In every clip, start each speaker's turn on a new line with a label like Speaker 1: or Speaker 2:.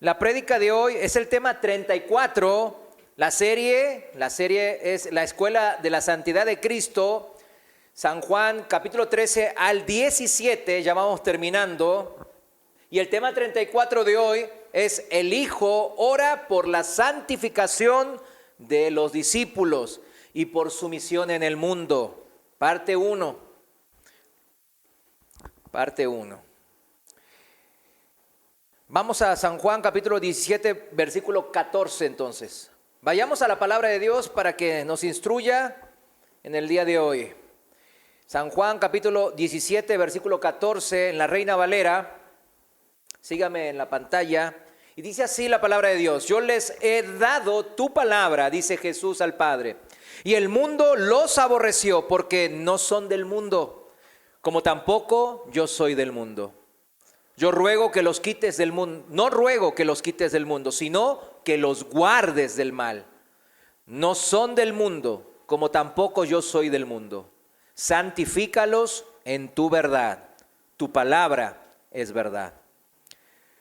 Speaker 1: La prédica de hoy es el tema 34. La serie es la Escuela de la Santidad de Cristo. San Juan capítulo 13 al 17, ya vamos terminando. Y el tema 34 de hoy es: el Hijo ora por la santificación de los discípulos y por su misión en el mundo. Parte 1. Vamos a San Juan capítulo 17, versículo 14 entonces. Vayamos a la palabra de Dios para que nos instruya en el día de hoy. San Juan capítulo 17, versículo 14, en la Reina Valera. Sígame en la pantalla. Y dice así la palabra de Dios: yo les he dado tu palabra, dice Jesús al Padre, y el mundo los aborreció porque no son del mundo, como tampoco yo soy del mundo. Yo ruego que los quites del mundo, no ruego que los quites del mundo, sino que los guardes del mal. No son del mundo, como tampoco yo soy del mundo. Santifícalos en tu verdad. Tu palabra es verdad.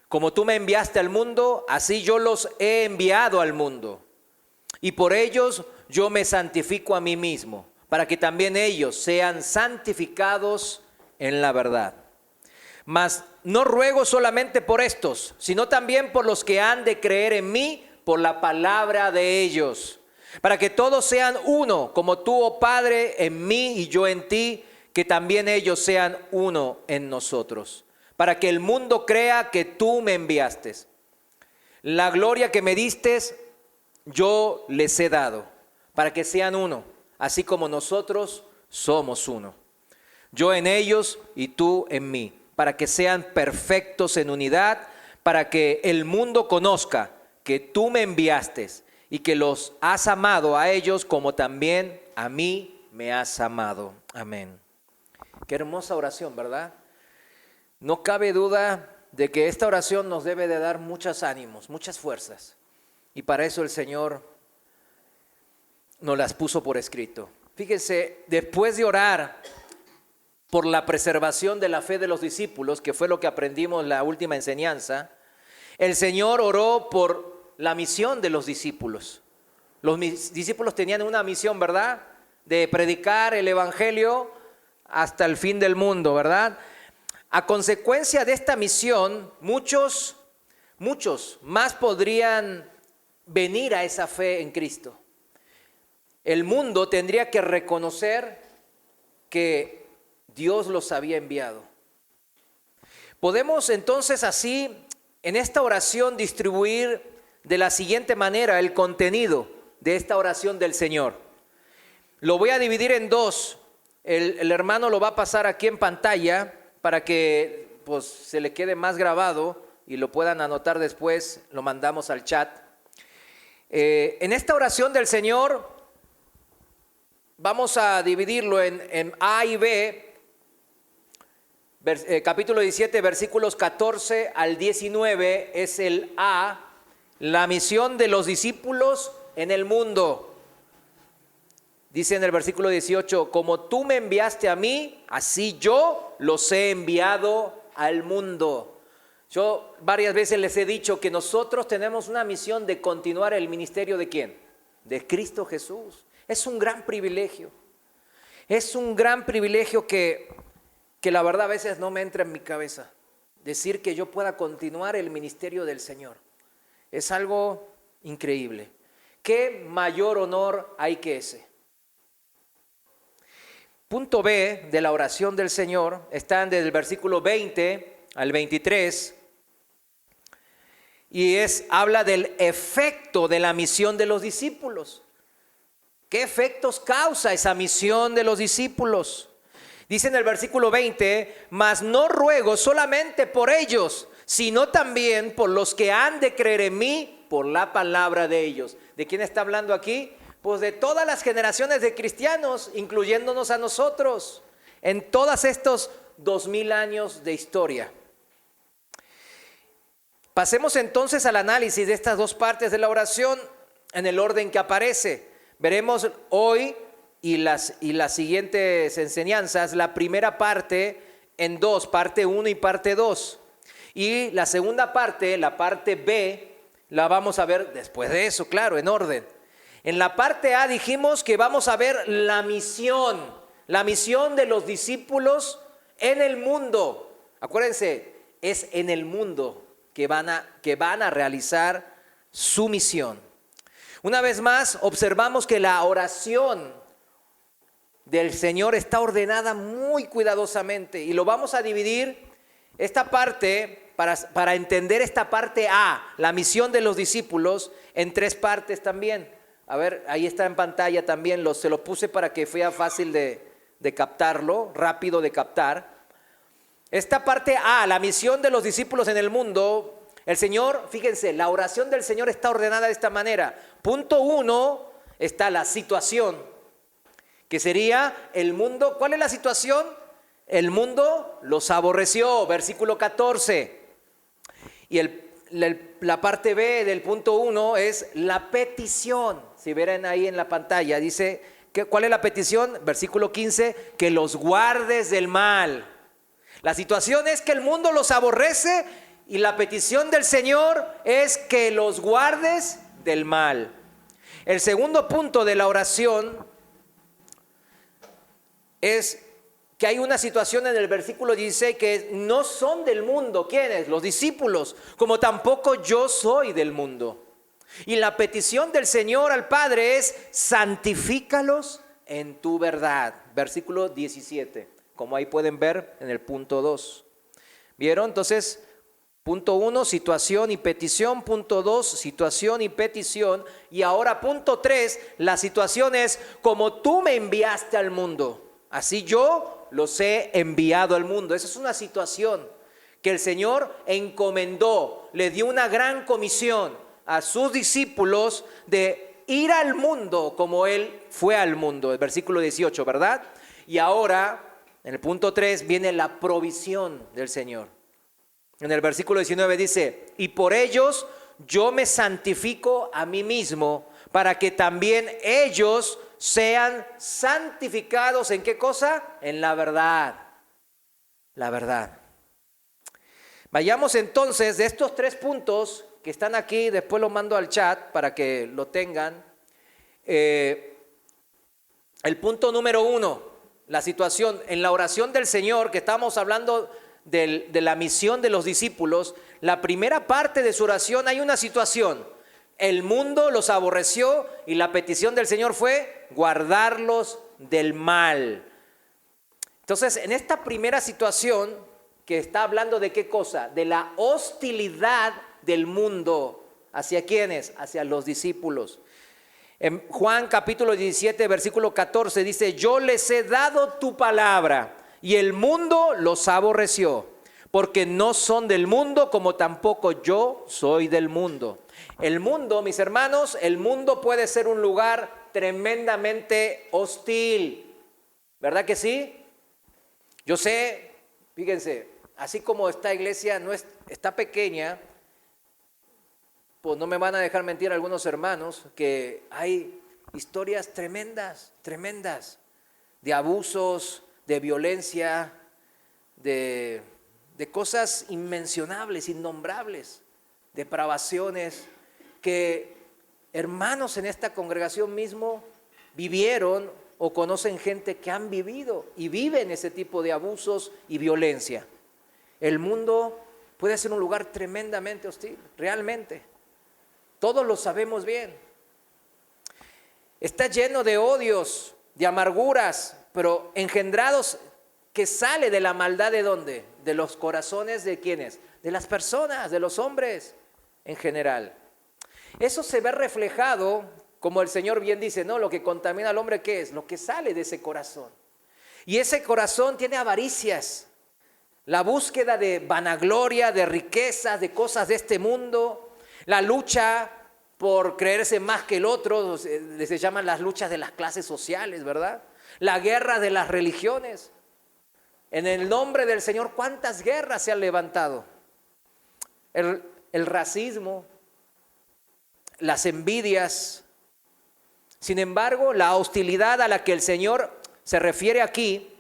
Speaker 1: Como tú me enviaste al mundo, así yo los he enviado al mundo. Y por ellos yo me santifico a mí mismo, para que también ellos sean santificados en la verdad. Mas no ruego solamente por estos, sino también por los que han de creer en mí por la palabra de ellos, para que todos sean uno, como tú, oh Padre, en mí y yo en ti, que también ellos sean uno en nosotros, para que el mundo crea que tú me enviaste. La gloria que me diste, yo les he dado, para que sean uno, así como nosotros somos uno. Yo en ellos y tú en mí, para que sean perfectos en unidad, para que el mundo conozca que tú me enviaste y que los has amado a ellos como también a mí me has amado. Amén. Qué hermosa oración, ¿verdad? No cabe duda de que esta oración nos debe de dar muchos ánimos, muchas fuerzas. Y para eso el Señor nos las puso por escrito. Fíjense, después de orar por la preservación de la fe de los discípulos, que fue lo que aprendimos en la última enseñanza, el Señor oró por la misión de los discípulos. Los discípulos tenían una misión, ¿verdad? De predicar el evangelio hasta el fin del mundo, ¿verdad? A consecuencia de esta misión, muchos más podrían venir a esa fe en Cristo. El mundo tendría que reconocer que Dios los había enviado. Podemos entonces así, en esta oración, distribuir de la siguiente manera el contenido de esta oración del Señor. Lo voy a dividir en dos. El hermano lo va a pasar aquí en pantalla para que pues, se le quede más grabado y lo puedan anotar después, lo mandamos al chat. En esta oración del Señor vamos a dividirlo en A y B. Capítulo 17, versículos 14 al 19 es el A, la misión de los discípulos en el mundo. Dice en el versículo 18: como tú me enviaste a mí, así yo los he enviado al mundo. Yo varias veces les he dicho que nosotros tenemos una misión de continuar el ministerio ¿de quién? De Cristo Jesús. Es un gran privilegio. Es un gran privilegio que la verdad a veces no me entra en mi cabeza. Decir que yo pueda continuar el ministerio del Señor. Es algo increíble. ¿Qué mayor honor hay que ese? Punto B de la oración del Señor están desde el versículo 20 al 23 y habla del efecto de la misión de los discípulos. ¿Qué efectos causa esa misión de los discípulos? Dice en el versículo 20: mas no ruego solamente por ellos, sino también por los que han de creer en mí por la palabra de ellos. ¿De quién está hablando aquí? Pues de todas las generaciones de cristianos, incluyéndonos a nosotros, en todos estos 2000 años de historia. Pasemos entonces al análisis de estas dos partes de la oración en el orden que aparece. Veremos hoy y las siguientes enseñanzas, la primera parte en dos, parte 1 y parte 2. Y la segunda parte, la parte B, la vamos a ver después de eso, claro, en orden. En la parte A dijimos que vamos a ver la misión de los discípulos en el mundo. Acuérdense, es en el mundo que van a realizar su misión. Una vez más, observamos que la oración del Señor está ordenada muy cuidadosamente y lo vamos a dividir esta parte para entender esta parte A, la misión de los discípulos, en tres partes también. A ver, ahí está en pantalla también, se lo puse para que fuera fácil de captarlo, rápido de captar. Esta parte A, la misión de los discípulos en el mundo, el Señor, fíjense, la oración del Señor está ordenada de esta manera. Punto 1 está la situación, que sería el mundo. ¿Cuál es la situación? El mundo los aborreció, versículo 14. Y la parte B del punto 1 es la petición. Si vieran ahí en la pantalla, dice, ¿cuál es la petición? Versículo 15, que los guardes del mal. La situación es que el mundo los aborrece y la petición del Señor es que los guardes del mal. El segundo punto de la oración es que hay una situación en el versículo 16 que no son del mundo. ¿Quiénes? Los discípulos, como tampoco yo soy del mundo. Y la petición del Señor al Padre es: santifícalos en tu verdad. Versículo 17, como ahí pueden ver en el punto 2. ¿Vieron? Entonces, punto 1, situación y petición. Punto 2, situación y petición. Y ahora punto 3, la situación es: como tú me enviaste al mundo, así yo los he enviado al mundo. Esa es una situación que el Señor encomendó, le dio una gran comisión a sus discípulos de ir al mundo como Él fue al mundo. El versículo 18, ¿verdad? Y ahora, en el punto 3, viene la provisión del Señor. En el versículo 19 dice: y por ellos yo me santifico a mí mismo, para que también ellos sean santificados. ¿En qué cosa? En la verdad. La verdad. Vayamos entonces de estos 3 puntos que están aquí, después los mando al chat para que lo tengan. El punto número 1, la situación en la oración del Señor, que estamos hablando de la misión de los discípulos. La primera parte de su oración hay una situación. El mundo los aborreció y la petición del Señor fue guardarlos del mal. Entonces, en esta primera situación, que está hablando de qué cosa, de la hostilidad del mundo. ¿Hacia quiénes? Hacia los discípulos. En Juan capítulo 17, versículo 14 dice: yo les he dado tu palabra y el mundo los aborreció, porque no son del mundo, como tampoco yo soy del mundo. El mundo, mis hermanos, el mundo puede ser un lugar tremendamente hostil, ¿verdad que sí? Yo sé, fíjense, así como esta iglesia está pequeña, pues no me van a dejar mentir algunos hermanos, que hay historias tremendas, de abusos, de violencia, de cosas inmencionables, innombrables, depravaciones, que hermanos en esta congregación mismo vivieron o conocen gente que han vivido y viven ese tipo de abusos y violencia. El mundo puede ser un lugar tremendamente hostil, realmente. Todos lo sabemos bien. Está lleno de odios, de amarguras, pero engendrados, que sale de la maldad. ¿De dónde? De los corazones de ¿quiénes? De las personas, de los hombres en general. Eso se ve reflejado, como el Señor bien dice, ¿no? Lo que contamina al hombre, ¿qué es? Lo que sale de ese corazón. Y ese corazón tiene avaricias, la búsqueda de vanagloria, de riquezas, de cosas de este mundo, la lucha por creerse más que el otro, se llaman las luchas de las clases sociales, ¿verdad? La guerra de las religiones. En el nombre del Señor, ¿cuántas guerras se han levantado? El racismo, las envidias. Sin embargo, la hostilidad a la que el Señor se refiere aquí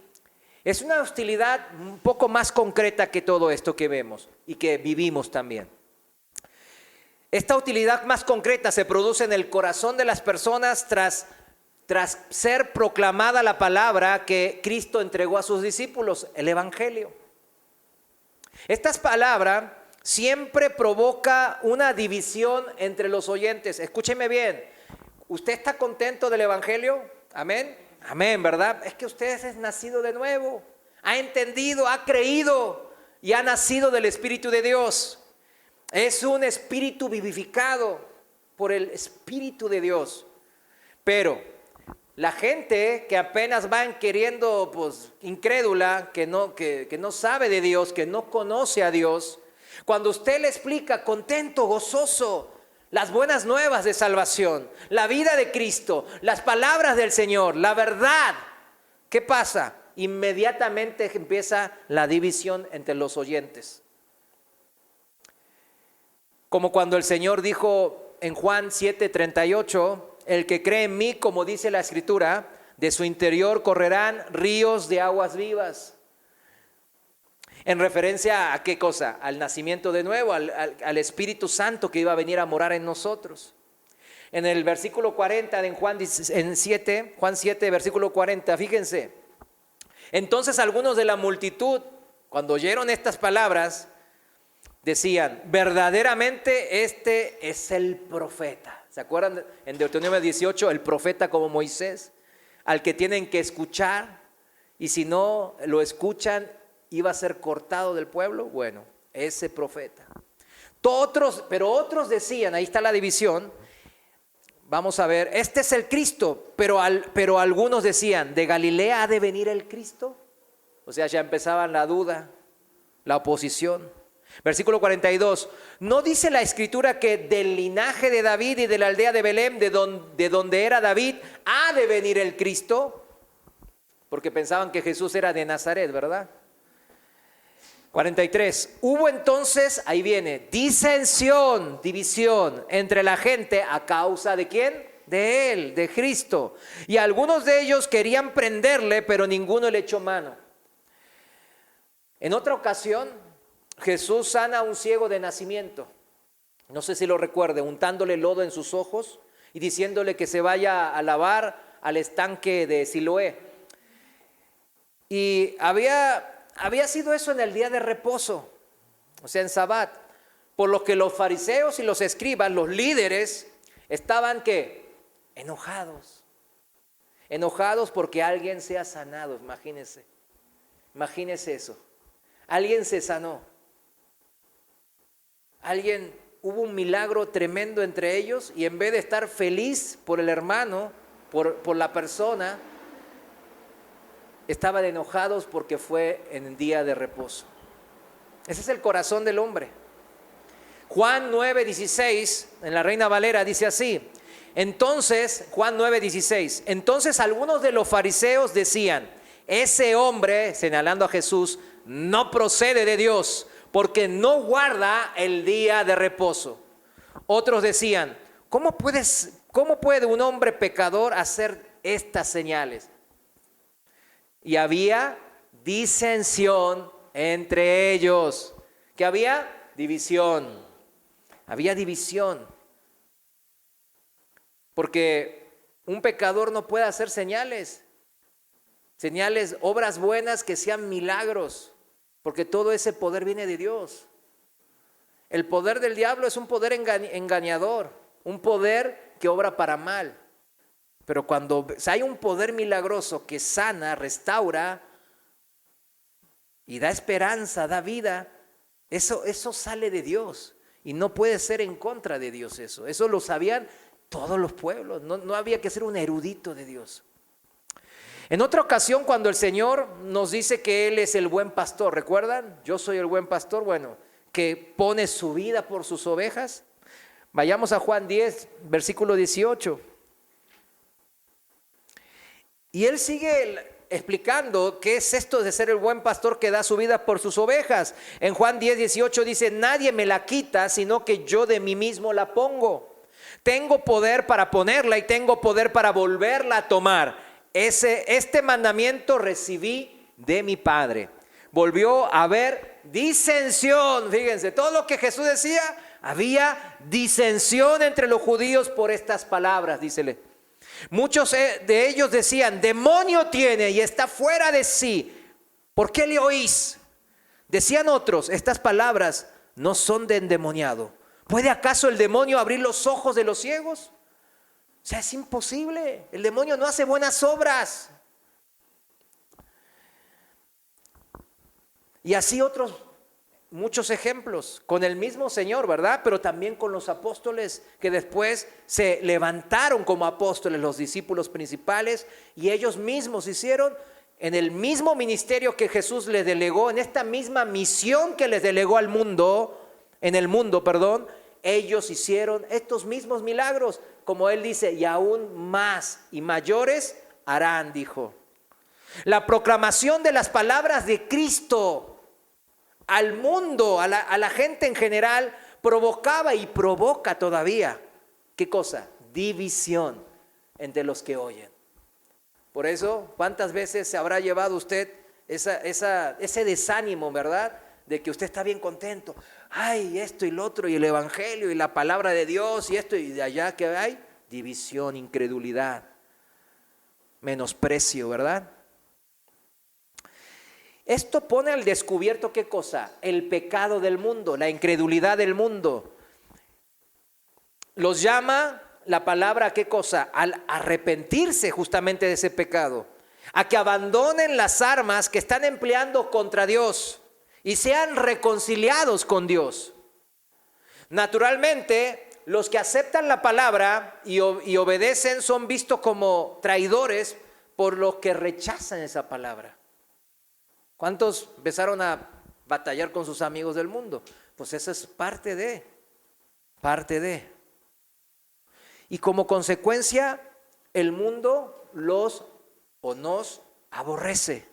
Speaker 1: Es una hostilidad un poco más concreta que todo esto que vemos y que vivimos también. Esta hostilidad más concreta se produce en el corazón de las personas tras ser proclamada la palabra que Cristo entregó a sus discípulos, el Evangelio. Estas palabras siempre provoca una división entre los oyentes. Escúcheme bien, ¿usted está contento del Evangelio? Amén. Amén, ¿verdad? Es que usted es nacido de nuevo, ha entendido, ha creído y ha nacido del Espíritu de Dios. Es un espíritu vivificado por el Espíritu de Dios. Pero la gente que apenas van queriendo, pues incrédula, que no sabe de Dios, que no conoce a Dios, cuando usted le explica contento, gozoso, las buenas nuevas de salvación, la vida de Cristo, las palabras del Señor, la verdad, ¿qué pasa? Inmediatamente empieza la división entre los oyentes. Como cuando el Señor dijo en Juan 7:38, el que cree en mí, como dice la Escritura, de su interior correrán ríos de aguas vivas. En referencia a qué cosa, al nacimiento de nuevo, al Espíritu Santo que iba a venir a morar en nosotros. En el versículo 40 de Juan 7, versículo 40, fíjense. Entonces algunos de la multitud, cuando oyeron estas palabras, decían, verdaderamente este es el profeta. ¿Se acuerdan en Deuteronomio 18, el profeta como Moisés? Al que tienen que escuchar, y si no lo escuchan, iba a ser cortado del pueblo. Bueno, ese profeta. Pero otros decían, ahí está la división, vamos a ver, este es el Cristo, pero algunos decían, ¿de Galilea ha de venir el Cristo? O sea, ya empezaban la duda, la oposición. Versículo 42, ¿no dice la Escritura que del linaje de David y de la aldea de Belén, de donde era David, ha de venir el Cristo? Porque pensaban que Jesús era de Nazaret, ¿verdad? 43, hubo entonces, ahí viene, disensión, división entre la gente a causa de ¿quién? De él, de Cristo. Y algunos de ellos querían prenderle, pero ninguno le echó mano. En otra ocasión, Jesús sana a un ciego de nacimiento. No sé si lo recuerde, untándole lodo en sus ojos y diciéndole que se vaya a lavar al estanque de Siloé. Y había sido eso en el día de reposo, o sea, en Sabbat, por lo que los fariseos y los escribas, los líderes, estaban ¿qué? Enojados porque alguien se ha sanado. Imagínense eso, alguien se sanó, hubo un milagro tremendo entre ellos, y en vez de estar feliz por el hermano, por la persona, estaban enojados porque fue en el día de reposo. Ese es el corazón del hombre. Juan 9:16, en la Reina Valera, dice así. Entonces, Juan 9:16, entonces algunos de los fariseos decían, ese hombre, señalando a Jesús, no procede de Dios, porque no guarda el día de reposo. Otros decían, ¿cómo puede un hombre pecador hacer estas señales? Y había disensión entre ellos. ¿Qué había? División. Había división. Porque un pecador no puede hacer señales, obras buenas que sean milagros, porque todo ese poder viene de Dios. El poder del diablo es un poder engañador, un poder que obra para mal. Pero cuando hay un poder milagroso que sana, restaura y da esperanza, da vida, eso sale de Dios y no puede ser en contra de Dios eso. Eso lo sabían todos los pueblos, no había que ser un erudito de Dios. En otra ocasión, cuando el Señor nos dice que Él es el buen pastor, ¿recuerdan? Yo soy el buen pastor, bueno, que pone su vida por sus ovejas. Vayamos a Juan 10, versículo 18. Y Él sigue explicando qué es esto de ser el buen pastor que da su vida por sus ovejas. En Juan 10, 18 dice, nadie me la quita, sino que yo de mí mismo la pongo. Tengo poder para ponerla y tengo poder para volverla a tomar. Este mandamiento recibí de mi Padre. Volvió a haber disensión. Fíjense, todo lo que Jesús decía, había disensión entre los judíos por estas palabras, dícele. Muchos de ellos decían, demonio tiene y está fuera de sí. ¿Por qué le oís? Decían otros, estas palabras no son de endemoniado. ¿Puede acaso el demonio abrir los ojos de los ciegos? O sea, es imposible. El demonio no hace buenas obras. Y así otros, muchos ejemplos, con el mismo Señor, ¿verdad? Pero también con los apóstoles que después se levantaron como apóstoles, los discípulos principales, y ellos mismos hicieron en el mismo ministerio que Jesús les delegó, en esta misma misión que les delegó al mundo, en el mundo, perdón, ellos hicieron estos mismos milagros, como Él dice, y aún más y mayores harán, dijo. La proclamación de las palabras de Cristo al mundo, a la gente en general, provocaba y provoca todavía, ¿qué cosa? División entre los que oyen. Por eso, ¿cuántas veces se habrá llevado usted ese desánimo, verdad? De que usted está bien contento. Ay, esto y lo otro, y el evangelio, y la palabra de Dios, y esto, y de allá que hay división, incredulidad, menosprecio, ¿verdad? Esto pone al descubierto, ¿qué cosa? El pecado del mundo, la incredulidad del mundo. Los llama la palabra, ¿qué cosa? Al arrepentirse justamente de ese pecado. A que abandonen las armas que están empleando contra Dios y sean reconciliados con Dios. Naturalmente, los que aceptan la palabra y obedecen son vistos como traidores por los que rechazan esa palabra. ¿Cuántos empezaron a batallar con sus amigos del mundo? Pues eso es parte de. Y como consecuencia, el mundo los o nos aborrece,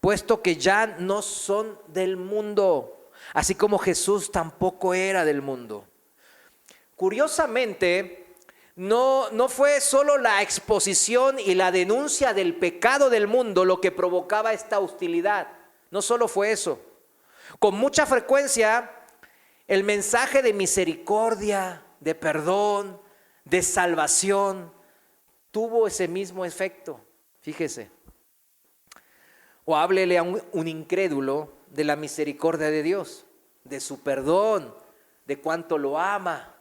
Speaker 1: puesto que ya no son del mundo, así como Jesús tampoco era del mundo. Curiosamente, no fue solo la exposición y la denuncia del pecado del mundo lo que provocaba esta hostilidad. No solo fue eso. Con mucha frecuencia, el mensaje de misericordia, de perdón, de salvación, tuvo ese mismo efecto. Fíjese. O háblele a un incrédulo de la misericordia de Dios, de su perdón, de cuánto lo ama,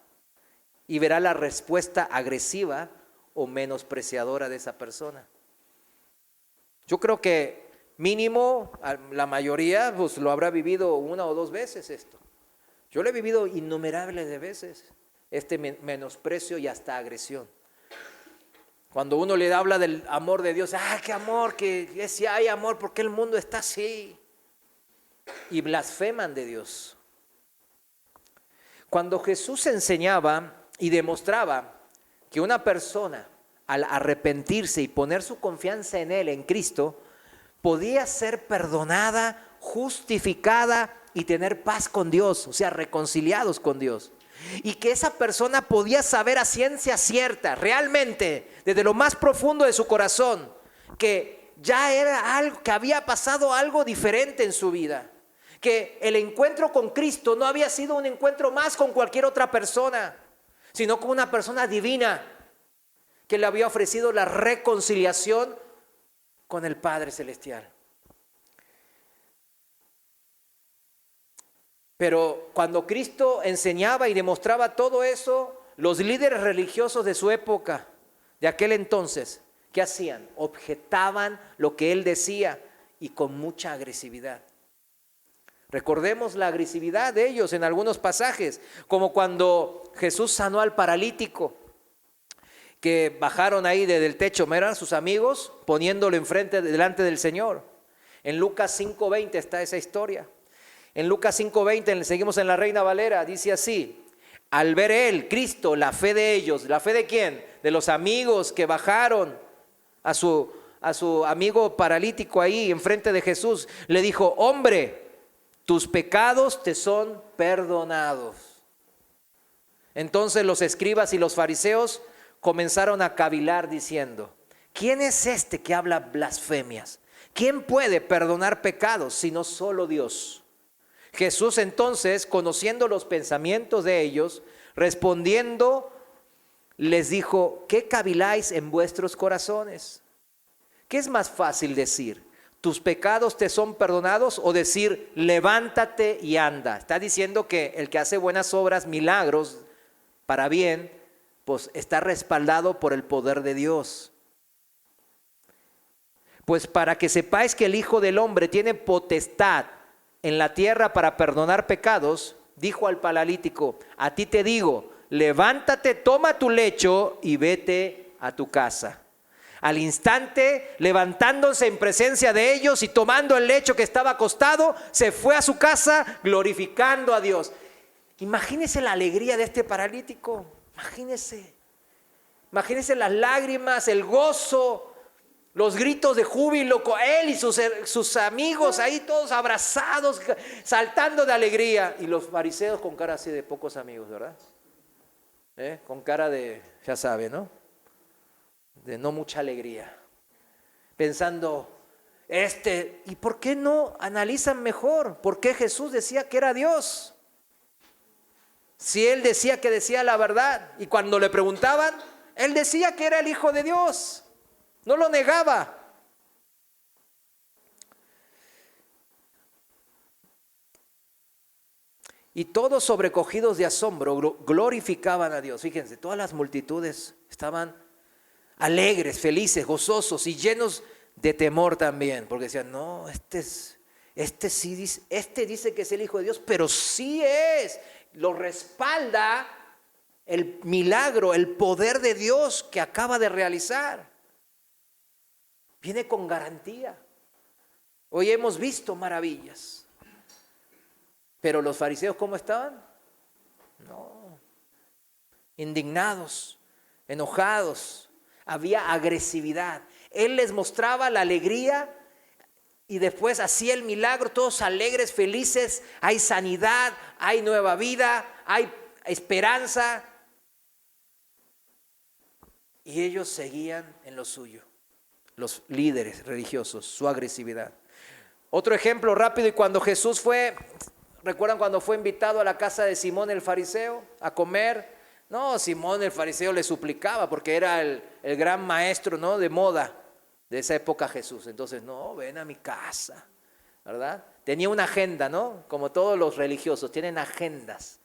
Speaker 1: y verá la respuesta agresiva o menospreciadora de esa persona. Yo creo que mínimo, la mayoría pues lo habrá vivido una o dos veces esto. Yo lo he vivido innumerables de veces, este menosprecio y hasta agresión. Cuando uno le habla del amor de Dios, qué amor, que si hay amor, ¿por qué el mundo está así? Y blasfeman de Dios. Cuando Jesús enseñaba y demostraba que una persona, al arrepentirse y poner su confianza en Él, en Cristo, podía ser perdonada, justificada y tener paz con Dios, o sea, reconciliados con Dios. Y que esa persona podía saber a ciencia cierta, realmente, desde lo más profundo de su corazón, que ya era algo, que había pasado algo diferente en su vida. Que el encuentro con Cristo no había sido un encuentro más con cualquier otra persona, sino con una persona divina que le había ofrecido la reconciliación con el Padre Celestial. Pero cuando Cristo enseñaba y demostraba todo eso, los líderes religiosos de su época, de aquel entonces, ¿qué hacían? Objetaban lo que Él decía y con mucha agresividad. Recordemos la agresividad de ellos en algunos pasajes, como cuando Jesús sanó al paralítico, que bajaron ahí desde el techo, eran sus amigos, poniéndolo delante del Señor. En Lucas 5:20 está esa historia. En Lucas 5:20, seguimos en la Reina Valera, dice así: al ver él, Cristo, la fe de ellos. ¿La fe de quién? De los amigos que bajaron a su amigo paralítico ahí enfrente de Jesús. Le dijo: hombre, tus pecados te son perdonados. Entonces los escribas y los fariseos comenzaron a cavilar diciendo: ¿quién es este que habla blasfemias? ¿Quién puede perdonar pecados sino solo Dios? Jesús entonces, conociendo los pensamientos de ellos, respondiendo, les dijo: ¿qué caviláis en vuestros corazones? ¿Qué es más fácil decir? ¿Tus pecados te son perdonados? O decir, levántate y anda. Está diciendo que el que hace buenas obras, milagros, para bien, pues está respaldado por el poder de Dios. Pues para que sepáis que el Hijo del Hombre tiene potestad en la tierra para perdonar pecados, dijo al paralítico: a ti te digo, levántate, toma tu lecho y vete a tu casa. Al instante, levantándose en presencia de ellos y tomando el lecho que estaba acostado, se fue a su casa glorificando a Dios. Imagínese la alegría de este paralítico. Imagínese las lágrimas, el gozo, los gritos de júbilo con él y sus amigos ahí todos abrazados, saltando de alegría. Y los fariseos con cara así de pocos amigos, ¿verdad? Con cara de, ya sabe, ¿no? De no mucha alegría, pensando, ¿y por qué no analizan mejor? ¿Por qué Jesús decía que era Dios? Si Él decía que decía la verdad, y cuando le preguntaban, Él decía que era el Hijo de Dios, no lo negaba. Y todos sobrecogidos de asombro glorificaban a Dios. Fíjense, todas las multitudes estaban alegres, felices, gozosos y llenos de temor también, porque decían, no, este dice que es el Hijo de Dios, pero sí es, lo respalda el milagro, el poder de Dios que acaba de realizar. Viene con garantía. Hoy hemos visto maravillas, pero los fariseos, ¿cómo estaban? No, indignados, enojados. Había agresividad. Él les mostraba la alegría y después hacía el milagro, todos alegres, felices. Hay sanidad, hay nueva vida, hay esperanza. Y ellos seguían en lo suyo, los líderes religiosos, su agresividad. Otro ejemplo rápido, y cuando Jesús ¿recuerdan cuando fue invitado a la casa de Simón el fariseo a comer? No, Simón el fariseo le suplicaba porque era el gran maestro, ¿no?, de moda de esa época Jesús. Entonces, no, ven a mi casa, ¿verdad? Tenía una agenda, ¿no? Como todos los religiosos, tienen agendas.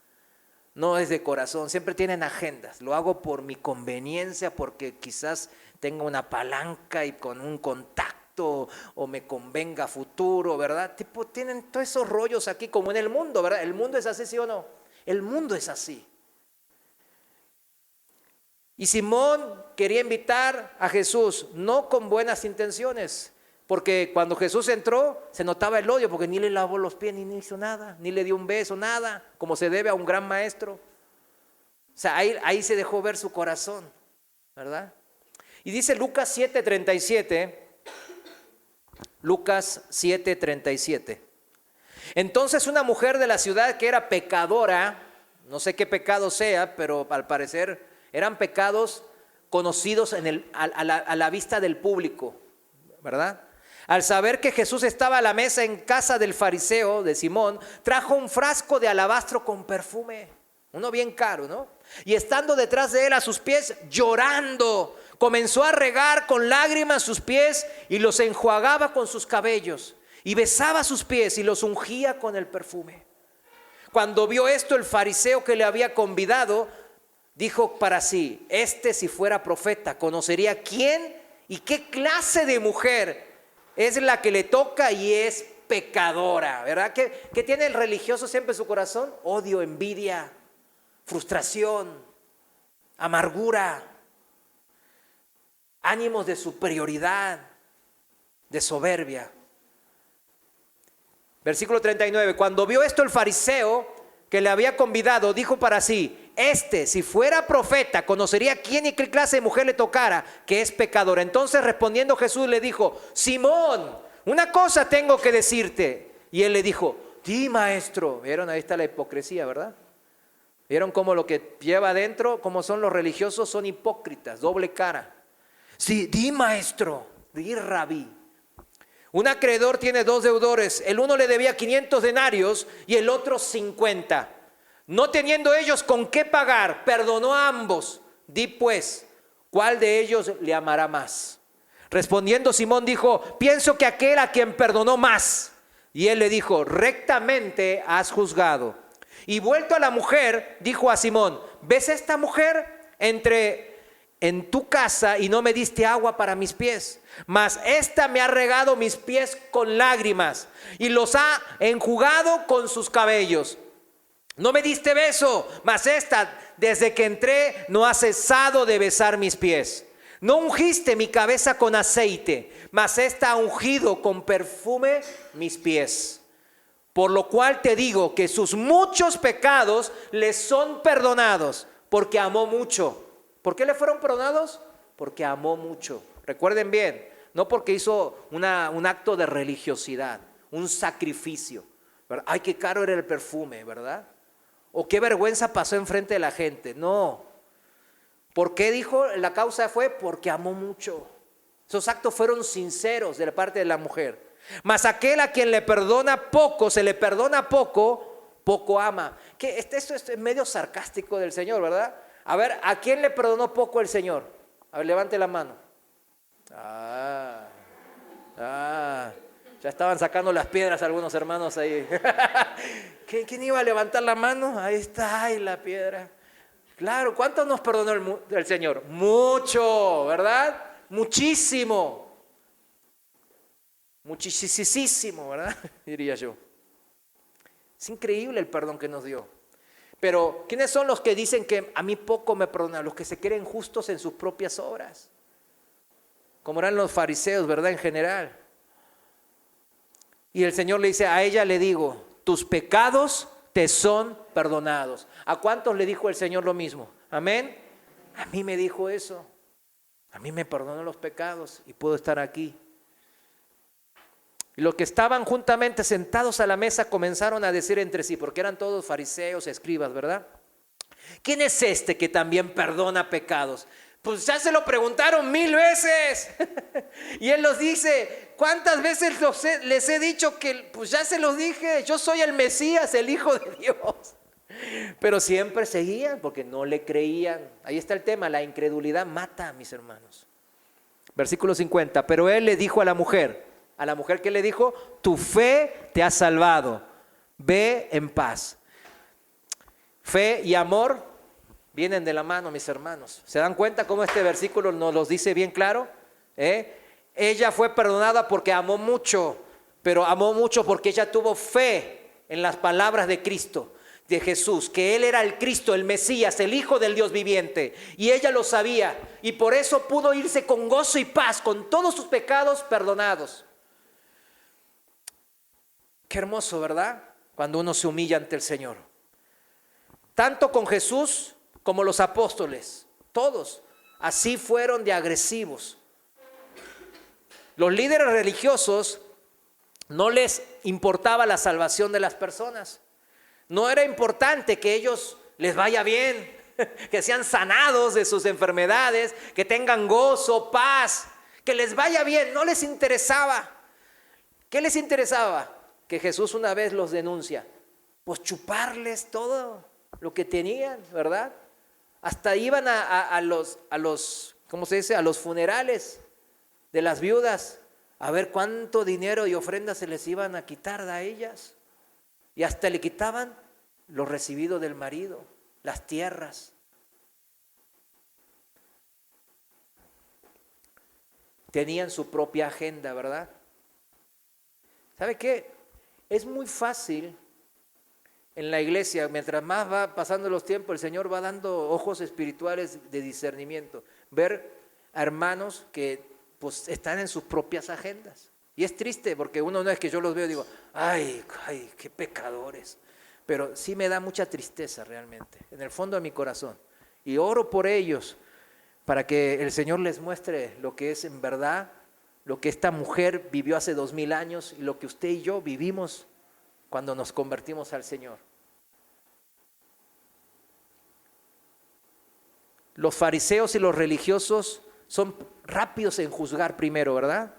Speaker 1: No es de corazón, siempre tienen agendas. Lo hago por mi conveniencia, porque quizás tenga una palanca y con un contacto o me convenga a futuro, ¿verdad? Tienen todos esos rollos aquí como en el mundo, ¿verdad? El mundo es así, ¿sí o no? El mundo es así. Y Simón quería invitar a Jesús, no con buenas intenciones, porque cuando Jesús entró se notaba el odio, porque ni le lavó los pies, ni hizo nada, ni le dio un beso, nada, como se debe a un gran maestro. O sea, ahí se dejó ver su corazón, ¿verdad? Y dice Lucas 7:37, Lucas 7:37. Entonces una mujer de la ciudad que era pecadora, no sé qué pecado sea, pero al parecer eran pecados conocidos a la vista del público, ¿verdad? Al saber que Jesús estaba a la mesa en casa del fariseo, de Simón, trajo un frasco de alabastro con perfume, uno bien caro, ¿no? Y estando detrás de él a sus pies, llorando, comenzó a regar con lágrimas sus pies y los enjuagaba con sus cabellos. Y besaba sus pies y los ungía con el perfume. Cuando vio esto, el fariseo que le había convidado dijo para sí: si fuera profeta, conocería quién y qué clase de mujer es la que le toca y es pecadora, ¿verdad? ¿Qué tiene el religioso siempre en su corazón? Odio, envidia, frustración, amargura, ánimos de superioridad, de soberbia. Versículo 39, cuando vio esto el fariseo que le había convidado, dijo para sí: si fuera profeta, conocería quién y qué clase de mujer le tocara, que es pecadora. Entonces respondiendo Jesús le dijo: Simón, una cosa tengo que decirte. Y él le dijo: di, maestro. ¿Vieron? Ahí está la hipocresía, ¿verdad? ¿Vieron cómo lo que lleva adentro, cómo son los religiosos? Son hipócritas, doble cara. Sí, di, maestro, di, rabí. Un acreedor tiene dos deudores. El uno le debía 500 denarios y el otro 50. No teniendo ellos con qué pagar, perdonó a ambos. Di pues, ¿cuál de ellos le amará más? Respondiendo Simón dijo, pienso que aquel a quien perdonó más. Y él le dijo, rectamente has juzgado. Y vuelto a la mujer, dijo a Simón, ¿ves esta mujer? Entré en tu casa y no me diste agua para mis pies, mas esta me ha regado mis pies con lágrimas y los ha enjugado con sus cabellos. No me diste beso, mas esta, desde que entré, no ha cesado de besar mis pies. No ungiste mi cabeza con aceite, mas esta ha ungido con perfume mis pies. Por lo cual te digo que sus muchos pecados le son perdonados, porque amó mucho. ¿Por qué le fueron perdonados? Porque amó mucho. Recuerden bien, no porque hizo un acto de religiosidad, un sacrificio, ¿verdad? Ay, qué caro era el perfume, ¿verdad? O qué vergüenza pasó enfrente de la gente. No. ¿Por qué dijo? La causa fue porque amó mucho. Esos actos fueron sinceros de la parte de la mujer. Mas aquel a quien le perdona poco, se le perdona poco, poco ama. Que esto es medio sarcástico del Señor, ¿verdad? A ver, ¿a quién le perdonó poco el Señor? A ver, levante la mano. Ya estaban sacando las piedras algunos hermanos ahí. ¿Quién iba a levantar la mano? Ahí está, ay, la piedra. Claro, ¿cuánto nos perdonó el Señor? Mucho, ¿verdad? Muchísimo. Muchísimo, ¿verdad? Diría yo. Es increíble el perdón que nos dio. Pero, ¿quiénes son los que dicen que a mí poco me perdonan? Los que se creen justos en sus propias obras. Como eran los fariseos, ¿verdad? En general. Y el Señor le dice, a ella le digo, tus pecados te son perdonados. ¿A cuántos le dijo el Señor lo mismo? Amén. A mí me dijo eso. A mí me perdonó los pecados y puedo estar aquí. Y los que estaban juntamente sentados a la mesa comenzaron a decir entre sí, porque eran todos fariseos, escribas, ¿verdad? ¿Quién es este que también perdona pecados? Pues ya se lo preguntaron 1000 veces. Y él los dice, ¿cuántas veces les he dicho que pues ya se los dije? Yo soy el Mesías, el Hijo de Dios. Pero siempre seguían porque no le creían. Ahí está el tema, la incredulidad mata, mis hermanos. Versículo 50, pero él le dijo a la mujer ¿qué le dijo? Tu fe te ha salvado, ve en paz. Fe y amor vienen de la mano, mis hermanos. ¿Se dan cuenta cómo este versículo nos los dice bien claro? Ella fue perdonada porque amó mucho, pero amó mucho porque ella tuvo fe en las palabras de Cristo, de Jesús, que Él era el Cristo, el Mesías, el Hijo del Dios viviente. Y ella lo sabía y por eso pudo irse con gozo y paz, con todos sus pecados perdonados. Qué hermoso, ¿verdad? Cuando uno se humilla ante el Señor. Tanto con Jesús como los apóstoles, todos así fueron de agresivos. Los líderes religiosos no les importaba la salvación de las personas. No era importante que ellos les vaya bien, que sean sanados de sus enfermedades, que tengan gozo, paz, que les vaya bien. No les interesaba. ¿Qué les interesaba? Que Jesús una vez los denuncia. Pues chuparles todo lo que tenían, ¿verdad? Hasta iban a los, ¿cómo se dice? A los funerales de las viudas a ver cuánto dinero y ofrendas se les iban a quitar a ellas. Y hasta le quitaban lo recibido del marido, las tierras. Tenían su propia agenda, ¿verdad? ¿Sabe qué? Es muy fácil en la iglesia, mientras más va pasando los tiempos, el Señor va dando ojos espirituales de discernimiento, ver a hermanos que pues están en sus propias agendas. Y es triste porque uno no es que yo los veo y digo, ay, qué pecadores. Pero sí me da mucha tristeza realmente, en el fondo de mi corazón. Y oro por ellos para que el Señor les muestre lo que es en verdad, lo que esta mujer vivió hace 2000 años y lo que usted y yo vivimos cuando nos convertimos al Señor. Los fariseos y los religiosos son rápidos en juzgar primero, ¿verdad?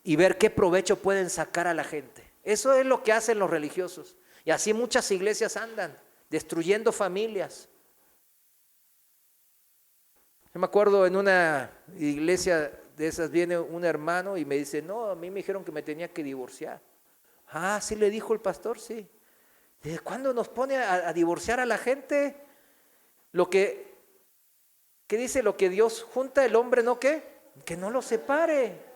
Speaker 1: y ver qué provecho pueden sacar a la gente. Eso es lo que hacen los religiosos. Y así muchas iglesias andan, destruyendo familias. Yo me acuerdo en una iglesia de esas viene un hermano y me dice, no, a mí me dijeron que me tenía que divorciar. Ah, ¿sí le dijo el pastor? Sí. ¿Desde cuándo nos pone a divorciar a la gente? ¿Qué dice? Lo que Dios junta, el hombre, ¿no qué? Que no lo separe.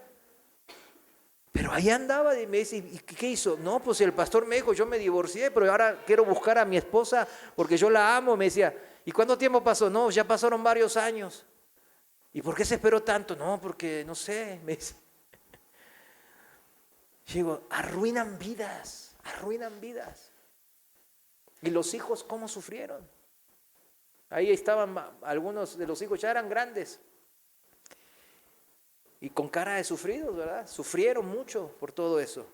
Speaker 1: Pero ahí andaba y me dice, ¿y qué hizo? No, pues el pastor me dijo, yo me divorcié, pero ahora quiero buscar a mi esposa porque yo la amo. Me decía, ¿y cuánto tiempo pasó? No, ya pasaron varios años. ¿Y por qué se esperó tanto? No, porque no sé, me dice. Yo digo, arruinan vidas, arruinan vidas. ¿Y los hijos cómo sufrieron? Ahí estaban, algunos de los hijos ya eran grandes. Y con cara de sufridos, ¿verdad? Sufrieron mucho por todo eso.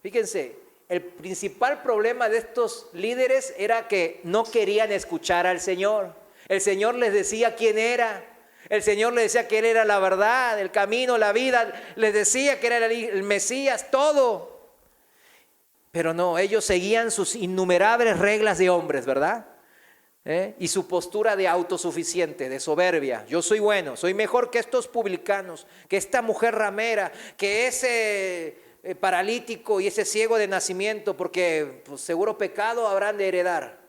Speaker 1: Fíjense, el principal problema de estos líderes era que no querían escuchar al Señor. El Señor les decía quién era. El Señor les decía que Él era la verdad, el camino, la vida. Les decía que era el Mesías, todo. Pero no, ellos seguían sus innumerables reglas de hombres, ¿verdad? Y su postura de autosuficiente, de soberbia. Yo soy bueno, soy mejor que estos publicanos, que esta mujer ramera, que ese paralítico y ese ciego de nacimiento, porque pues, seguro pecado habrán de heredar.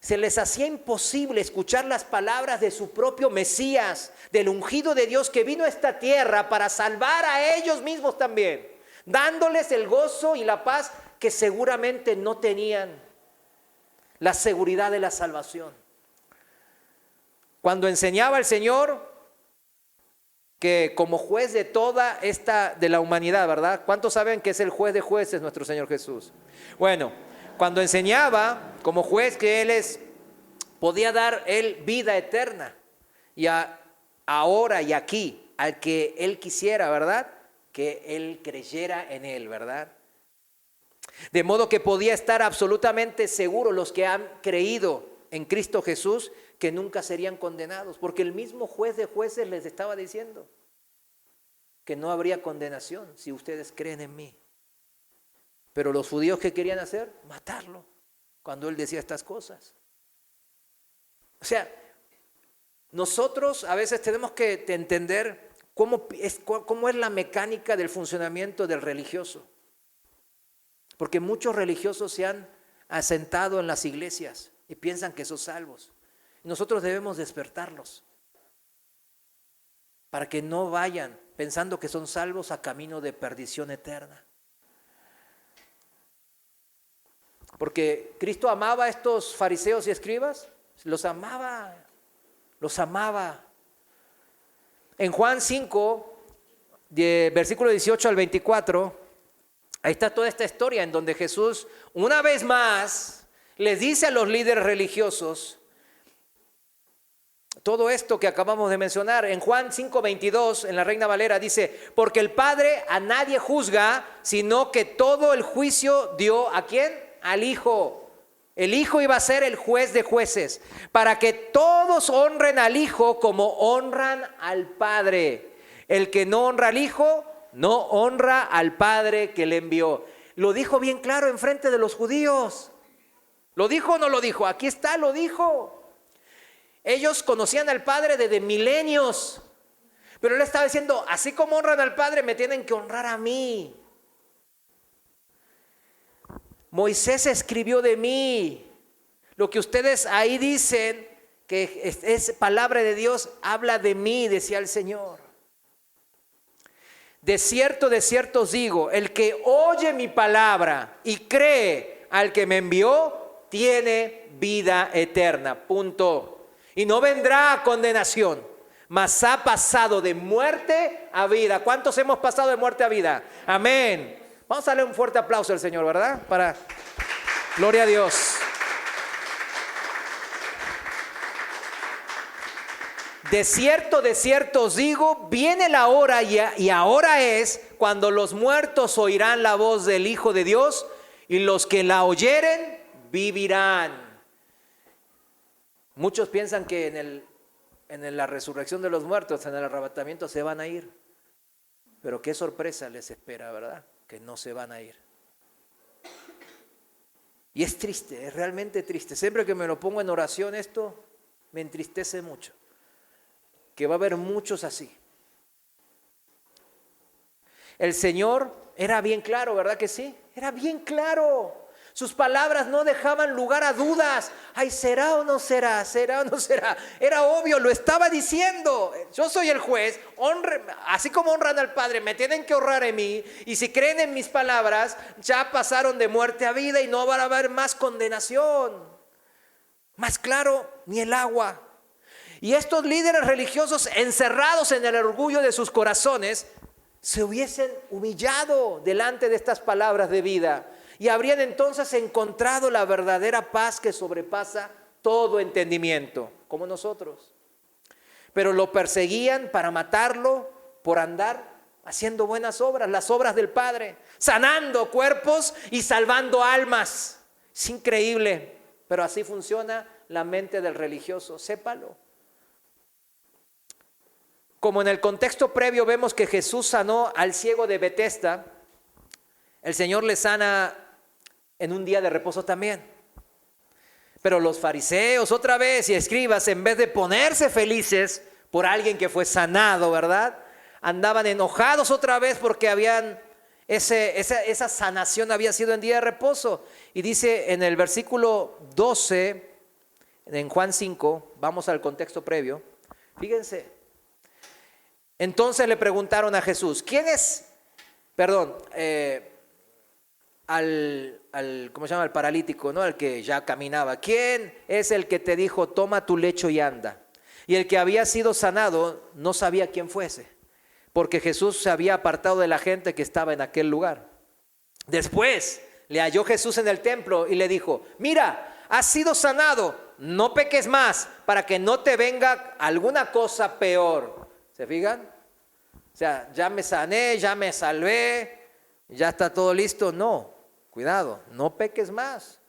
Speaker 1: Se les hacía imposible escuchar las palabras de su propio Mesías, del ungido de Dios que vino a esta tierra para salvar a ellos mismos también, dándoles el gozo y la paz que seguramente no tenían. La seguridad de la salvación. Cuando enseñaba el Señor que como juez de toda esta, de la humanidad, ¿verdad? ¿Cuántos saben que es el juez de jueces nuestro Señor Jesús? Bueno, cuando enseñaba como juez que Él podía dar Él vida eterna y ahora y aquí al que Él quisiera, ¿verdad? Que Él creyera en Él, ¿verdad? De modo que podía estar absolutamente seguro los que han creído en Cristo Jesús que nunca serían condenados, porque el mismo juez de jueces les estaba diciendo que no habría condenación si ustedes creen en mí. Pero los judíos, ¿qué querían hacer? Matarlo cuando él decía estas cosas. O sea, nosotros a veces tenemos que entender cómo es la mecánica del funcionamiento del religioso. Porque muchos religiosos se han asentado en las iglesias y piensan que son salvos. Nosotros debemos despertarlos para que no vayan pensando que son salvos a camino de perdición eterna. Porque Cristo amaba a estos fariseos y escribas, los amaba, los amaba. En Juan 5, versículo 18 al 24, ahí está toda esta historia en donde Jesús una vez más les dice a los líderes religiosos todo esto que acabamos de mencionar. En Juan 5:22, en la Reina Valera, dice, porque el Padre a nadie juzga, sino que todo el juicio dio ¿a quién? Al Hijo. El Hijo iba a ser el juez de jueces, para que todos honren al Hijo como honran al Padre. El que no honra al Hijo, no honra al Padre que le envió. Lo dijo bien claro en frente de los judíos. ¿Lo dijo o no lo dijo? Aquí está, lo dijo. Ellos conocían al Padre desde milenios, pero él estaba diciendo, así como honran al Padre, me tienen que honrar a mí. Moisés escribió de mí. Lo que ustedes ahí dicen, que es palabra de Dios, habla de mí, decía el Señor. De cierto os digo, el que oye mi palabra y cree al que me envió, tiene vida eterna. Punto. Y no vendrá a condenación, mas ha pasado de muerte a vida. ¿Cuántos hemos pasado de muerte a vida? Amén. Vamos a darle un fuerte aplauso al Señor, ¿verdad? Gloria a Dios. De cierto os digo, viene la hora y ahora es cuando los muertos oirán la voz del Hijo de Dios y los que la oyeren vivirán. Muchos piensan que en la resurrección de los muertos, en el arrebatamiento, se van a ir. Pero qué sorpresa les espera, ¿verdad? Que no se van a ir. Y es triste, es realmente triste. Siempre que me lo pongo en oración esto, me entristece mucho. Que va a haber muchos así. El Señor era bien claro, ¿verdad que sí? Era bien claro. Sus palabras no dejaban lugar a dudas. Ay, ¿será o no será? ¿Será o no será? Era obvio, lo estaba diciendo. Yo soy el juez. Así como honran al Padre, me tienen que honrar a mí. Y si creen en mis palabras, ya pasaron de muerte a vida y no va a haber más condenación. Más claro, ni el agua. Y estos líderes religiosos, encerrados en el orgullo de sus corazones, se hubiesen humillado delante de estas palabras de vida. Y habrían entonces encontrado la verdadera paz que sobrepasa todo entendimiento, como nosotros. Pero lo perseguían para matarlo por andar haciendo buenas obras, las obras del Padre, sanando cuerpos y salvando almas. Es increíble, pero así funciona la mente del religioso, sépalo. Como en el contexto previo vemos que Jesús sanó al ciego de Betesda, el Señor le sana en un día de reposo también. Pero los fariseos otra vez y escribas, en vez de ponerse felices por alguien que fue sanado, ¿verdad? Andaban enojados otra vez porque esa sanación había sido en día de reposo. Y dice en el versículo 12, en Juan 5, vamos al contexto previo, fíjense. Entonces le preguntaron a Jesús, ¿quién es? ¿Cómo se llama? Al paralítico, ¿no? Al que ya caminaba. ¿Quién es el que te dijo, toma tu lecho y anda? Y el que había sido sanado no sabía quién fuese, porque Jesús se había apartado de la gente que estaba en aquel lugar. Después le halló Jesús en el templo y le dijo, mira, has sido sanado, no peques más, para que no te venga alguna cosa peor. ¿Se fijan? O sea, ya me sané, ya me salvé, ya está todo listo. No, cuidado, no peques más,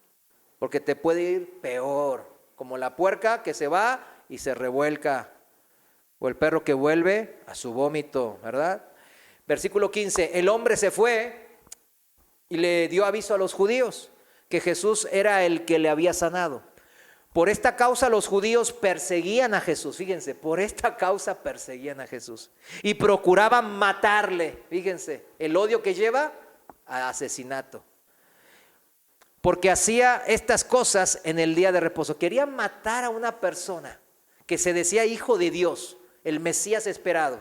Speaker 1: porque te puede ir peor, como la puerca que se va y se revuelca, o el perro que vuelve a su vómito, ¿verdad? Versículo 15, el hombre se fue y le dio aviso a los judíos que Jesús era el que le había sanado. Por esta causa los judíos perseguían a Jesús, fíjense, por esta causa perseguían a Jesús y procuraban matarle, fíjense, el odio que lleva a asesinato. Porque hacía estas cosas en el día de reposo. Querían matar a una persona que se decía hijo de Dios, el Mesías esperado,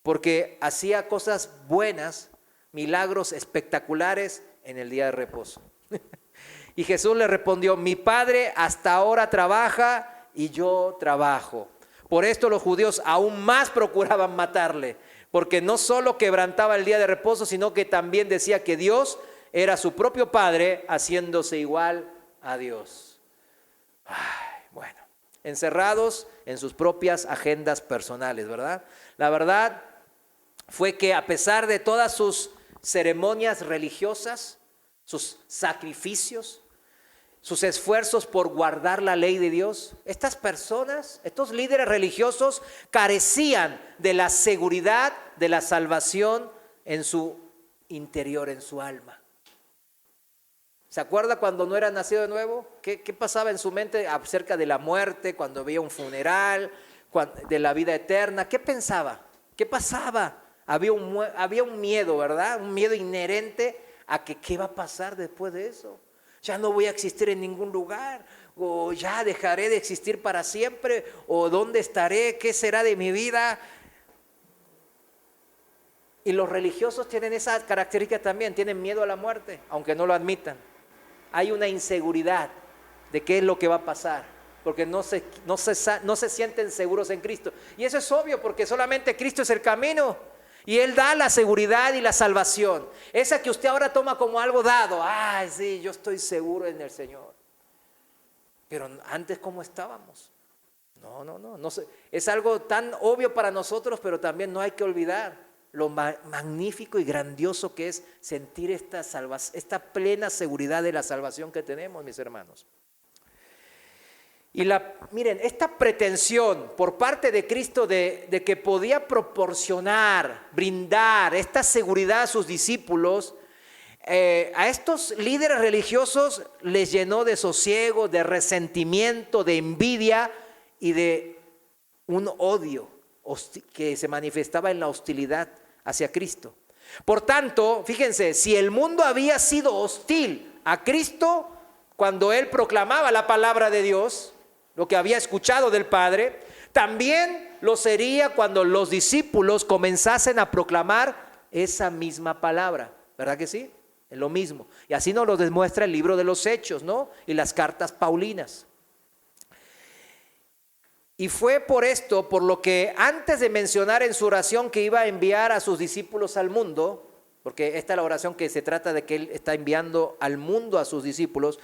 Speaker 1: porque hacía cosas buenas, milagros espectaculares en el día de reposo. Y Jesús le respondió, mi Padre hasta ahora trabaja y yo trabajo. Por esto los judíos aún más procuraban matarle, porque no solo quebrantaba el día de reposo, sino que también decía que Dios era su propio Padre, haciéndose igual a Dios. Bueno, encerrados en sus propias agendas personales, ¿verdad? La verdad fue que a pesar de todas sus ceremonias religiosas, sus sacrificios, sus esfuerzos por guardar la ley de Dios, estas personas, estos líderes religiosos carecían de la seguridad de la salvación en su interior, en su alma. ¿Se acuerda cuando no era nacido de nuevo? ¿Qué pasaba en su mente acerca de la muerte, cuando veía un funeral, de la vida eterna? ¿Qué pensaba? ¿Qué pasaba? Había un miedo, ¿verdad? Un miedo inherente a que qué va a pasar después de eso. Ya no voy a existir en ningún lugar, o ya dejaré de existir para siempre, o dónde estaré, qué será de mi vida. Y los religiosos tienen esa característica también, tienen miedo a la muerte, aunque no lo admitan. Hay una inseguridad de qué es lo que va a pasar, porque no se sienten seguros en Cristo. Y eso es obvio, porque solamente Cristo es el camino. Y Él da la seguridad y la salvación. Esa que usted ahora toma como algo dado. Ay, sí, yo estoy seguro en el Señor. Pero antes, ¿cómo estábamos? No sé. Es algo tan obvio para nosotros, pero también no hay que olvidar lo magnífico y grandioso que es sentir esta plena seguridad de la salvación que tenemos, mis hermanos. Y miren, esta pretensión por parte de Cristo de que podía proporcionar, brindar esta seguridad a sus discípulos, a estos líderes religiosos les llenó de sosiego, de resentimiento, de envidia y de un odio que se manifestaba en la hostilidad hacia Cristo. Por tanto, fíjense, si el mundo había sido hostil a Cristo cuando Él proclamaba la palabra de Dios, lo que había escuchado del Padre, también lo sería cuando los discípulos comenzasen a proclamar esa misma palabra. ¿Verdad que sí? Es lo mismo. Y así nos lo demuestra el libro de los Hechos, ¿no? Y las cartas paulinas. Y fue por esto, por lo que antes de mencionar en su oración que iba a enviar a sus discípulos al mundo, porque esta es la oración que se trata de que Él está enviando al mundo a sus discípulos.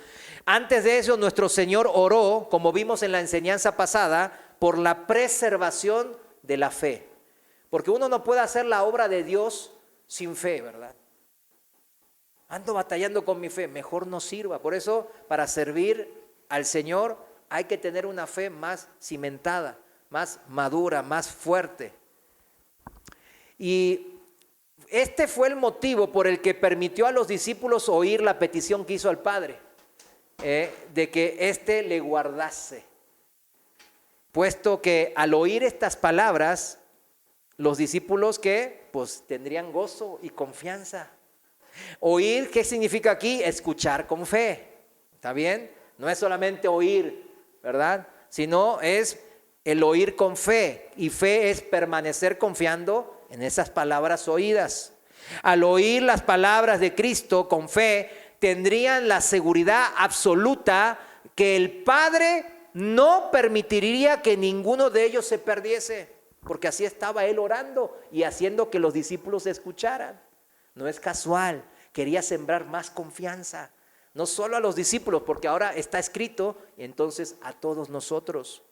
Speaker 1: Antes de eso, nuestro Señor oró, como vimos en la enseñanza pasada, por la preservación de la fe. Porque uno no puede hacer la obra de Dios sin fe, ¿verdad? Ando batallando con mi fe, mejor no sirva. Por eso, para servir al Señor hay que tener una fe más cimentada, más madura, más fuerte. Y este fue el motivo por el que permitió a los discípulos oír la petición que hizo al Padre, de que éste le guardase. Puesto que al oír estas palabras, los discípulos que pues tendrían gozo y confianza. Oír, ¿qué significa aquí? Escuchar con fe. ¿Está bien? No es solamente oír, ¿verdad? Sino es el oír con fe. Y fe es permanecer confiando en esas palabras oídas. Al oír las palabras de Cristo con fe, tendrían la seguridad absoluta que el Padre no permitiría que ninguno de ellos se perdiese, porque así estaba Él orando y haciendo que los discípulos escucharan. No es casual, quería sembrar más confianza, no solo a los discípulos, porque ahora está escrito, y entonces a todos nosotros.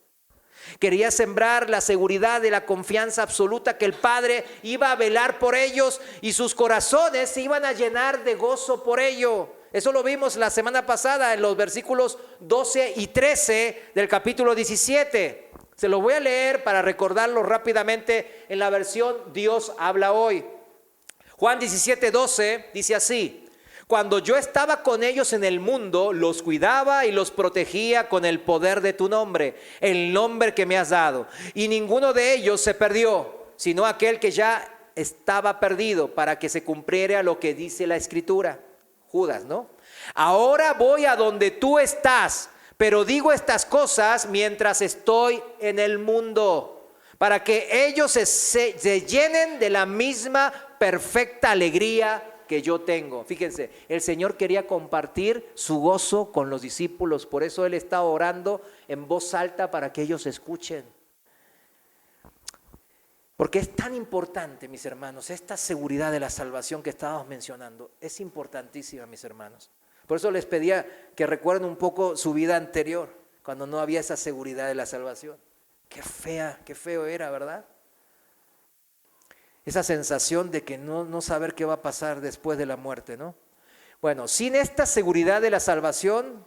Speaker 1: Quería sembrar la seguridad de la confianza absoluta que el Padre iba a velar por ellos y sus corazones se iban a llenar de gozo por ello. Eso lo vimos la semana pasada en los versículos 12 y 13 del capítulo 17. Se los voy a leer para recordarlo rápidamente en la versión Dios habla hoy. Juan 17:12 dice así: cuando yo estaba con ellos en el mundo, los cuidaba y los protegía con el poder de tu nombre, el nombre que me has dado. Y ninguno de ellos se perdió, sino aquel que ya estaba perdido, para que se cumpliera lo que dice la Escritura. Judas, ¿no? Ahora voy a donde tú estás, pero digo estas cosas mientras estoy en el mundo, para que ellos se llenen de la misma perfecta alegría que yo tengo. Fíjense, el Señor quería compartir su gozo con los discípulos, por eso Él está orando en voz alta para que ellos escuchen. Porque es tan importante, mis hermanos, esta seguridad de la salvación que estábamos mencionando, es importantísima, mis hermanos. Por eso les pedía que recuerden un poco su vida anterior, cuando no había esa seguridad de la salvación. Qué feo era, ¿verdad? Esa sensación de que no saber qué va a pasar después de la muerte, ¿no? Bueno, sin esta seguridad de la salvación,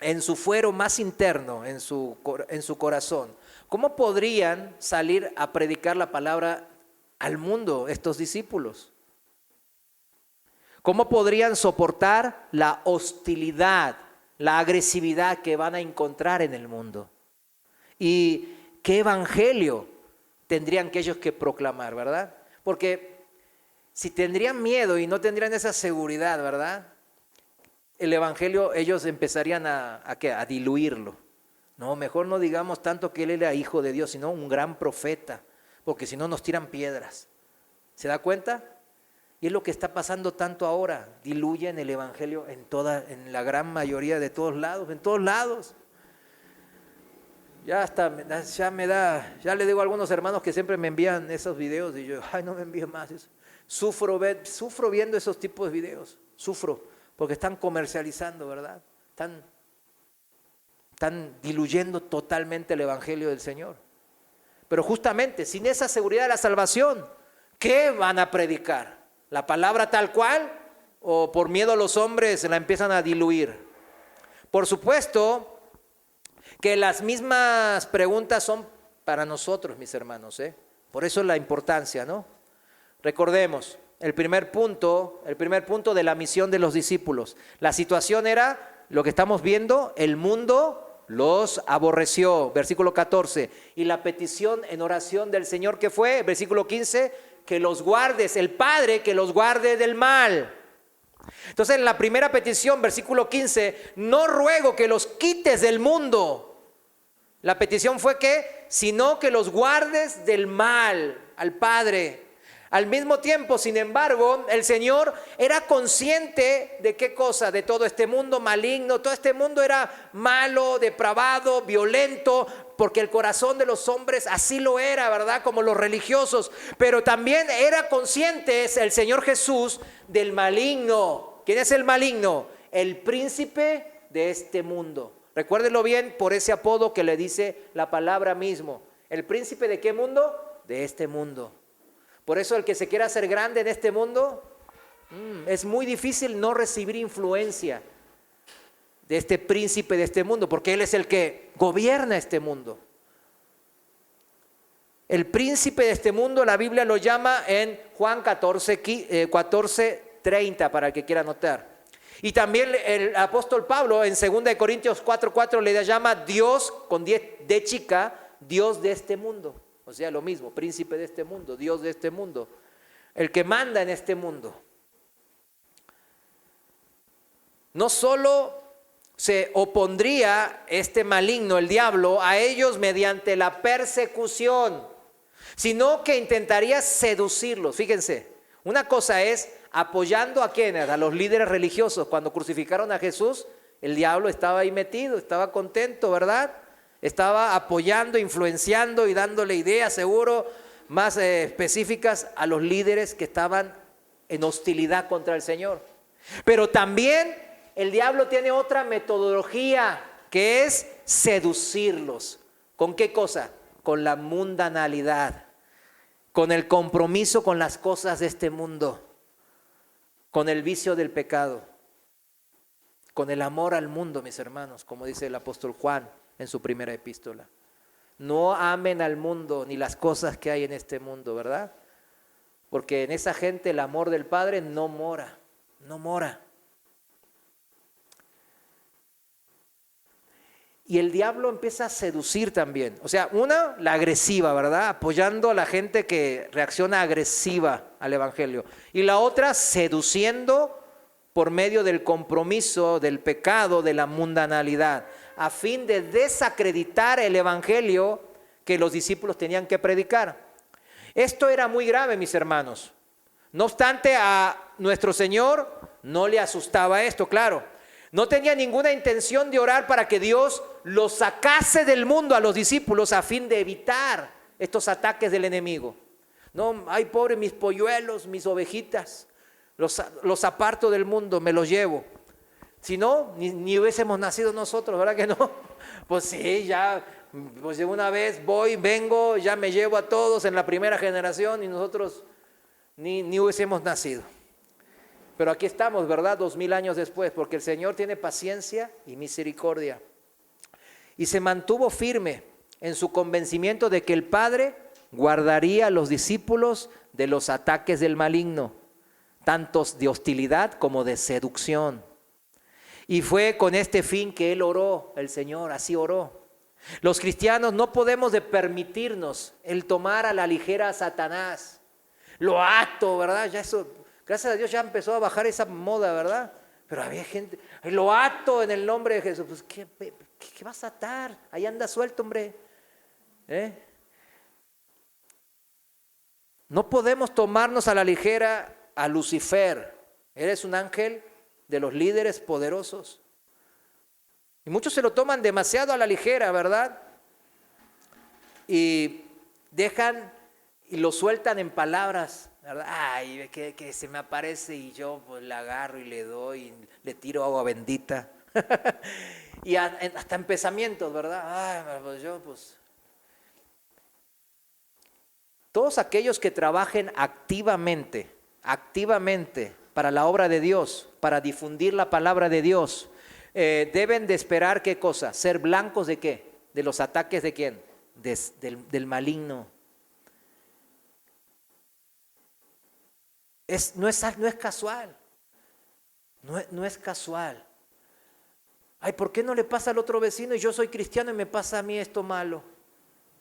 Speaker 1: en su fuero más interno, en su corazón, ¿cómo podrían salir a predicar la palabra al mundo estos discípulos? ¿Cómo podrían soportar la hostilidad, la agresividad que van a encontrar en el mundo? ¿Y qué evangelio tendrían que ellos que proclamar, verdad? Porque si tendrían miedo y no tendrían esa seguridad, ¿verdad? El evangelio ellos empezarían a diluirlo. No, mejor no digamos tanto que él era hijo de Dios, sino un gran profeta, porque si no nos tiran piedras. ¿Se da cuenta? Y es lo que está pasando tanto ahora. Diluyen el evangelio en la gran mayoría de todos lados, en todos lados. Ya le digo a algunos hermanos que siempre me envían esos videos y yo, no me envíen más eso. Sufro viendo esos tipos de videos, sufro, porque están comercializando, ¿verdad? Están diluyendo totalmente el evangelio del Señor. Pero justamente, sin esa seguridad de la salvación, ¿qué van a predicar? ¿La palabra tal cual? ¿O por miedo a los hombres la empiezan a diluir? Por supuesto, que las mismas preguntas son para nosotros, mis hermanos, ¿eh? Por eso la importancia, ¿no? Recordemos, el primer punto de la misión de los discípulos. La situación era lo que estamos viendo, el mundo los aborreció, versículo 14. Y la petición en oración del Señor, ¿qué fue? Versículo 15, que los guardes, el Padre que los guarde del mal. Entonces en la primera petición, versículo 15, no ruego que los quites del mundo. La petición fue que, sino que los guardes del mal, al Padre. Al mismo tiempo, sin embargo, el Señor era consciente de qué cosa, de todo este mundo maligno. Todo este mundo era malo, depravado, violento, porque el corazón de los hombres así lo era, ¿verdad? Como los religiosos. Pero también era consciente el Señor Jesús del maligno. ¿Quién es el maligno? El príncipe de este mundo. Recuérdenlo bien por ese apodo que le dice la palabra mismo. ¿El príncipe de qué mundo? De este mundo. Por eso el que se quiera hacer grande en este mundo, es muy difícil no recibir influencia de este príncipe de este mundo, porque él es el que gobierna este mundo. El príncipe de este mundo, la Biblia lo llama en Juan 14:30, para el que quiera anotar. Y también el apóstol Pablo en 2 Corintios 4:4 le llama Dios, con D chica, Dios de este mundo. O sea, lo mismo, príncipe de este mundo, Dios de este mundo, el que manda en este mundo. No solo se opondría este maligno, el diablo, a ellos mediante la persecución, sino que intentaría seducirlos. Fíjense, una cosa es apoyando a quienes, a los líderes religiosos. Cuando crucificaron a Jesús, el diablo estaba ahí metido, estaba contento, ¿verdad? Estaba apoyando, influenciando y dándole ideas, seguro, más específicas a los líderes que estaban en hostilidad contra el Señor. Pero también el diablo tiene otra metodología, que es seducirlos. ¿Con qué cosa? Con la mundanalidad, con el compromiso con las cosas de este mundo, con el vicio del pecado, con el amor al mundo, mis hermanos, como dice el apóstol Juan en su primera epístola. No amen al mundo ni las cosas que hay en este mundo, ¿verdad? Porque en esa gente el amor del Padre no mora, no mora. Y el diablo empieza a seducir también. O sea, una, la agresiva, ¿verdad? Apoyando a la gente que reacciona agresiva al evangelio. Y la otra, seduciendo por medio del compromiso, del pecado, de la mundanalidad, a fin de desacreditar el evangelio que los discípulos tenían que predicar. Esto era muy grave, mis hermanos. No obstante, a nuestro Señor no le asustaba esto, claro. No tenía ninguna intención de orar para que Dios los sacase del mundo a los discípulos a fin de evitar estos ataques del enemigo. No, ay, pobre mis polluelos, mis ovejitas, los aparto del mundo, me los llevo. Si no, ni hubiésemos nacido nosotros, ¿verdad que no? Pues sí, ya, pues de una vez voy, vengo, ya me llevo a todos en la primera generación y nosotros ni hubiésemos nacido. Pero aquí estamos, ¿verdad? 2000 años después, porque el Señor tiene paciencia y misericordia. Y se mantuvo firme en su convencimiento de que el Padre guardaría a los discípulos de los ataques del maligno, tantos de hostilidad como de seducción. Y fue con este fin que Él oró, el Señor, así oró. Los cristianos no podemos permitirnos el tomar a la ligera a Satanás. Lo ato, ¿verdad? Ya eso, gracias a Dios ya empezó a bajar esa moda, ¿verdad? Pero había gente, lo ato en el nombre de Jesús. Pues, ¿qué vas a atar? Ahí anda suelto, hombre. No podemos tomarnos a la ligera a Lucifer. Eres un ángel de los líderes poderosos. Y muchos se lo toman demasiado a la ligera, ¿verdad? Y dejan y lo sueltan en palabras, ¿verdad? Ay, que se me aparece y yo pues le agarro y le doy, y le tiro agua bendita. Y hasta en pensamientos, ¿verdad? Ay, pues yo pues... Todos aquellos que trabajen activamente para la obra de Dios, para difundir la palabra de Dios, deben de esperar, ¿qué cosa? Ser blancos ¿de qué? de los ataques de ¿quién? Del maligno. No es casual. No es casual. Ay, ¿por qué no le pasa al otro vecino y yo soy cristiano y me pasa a mí esto malo?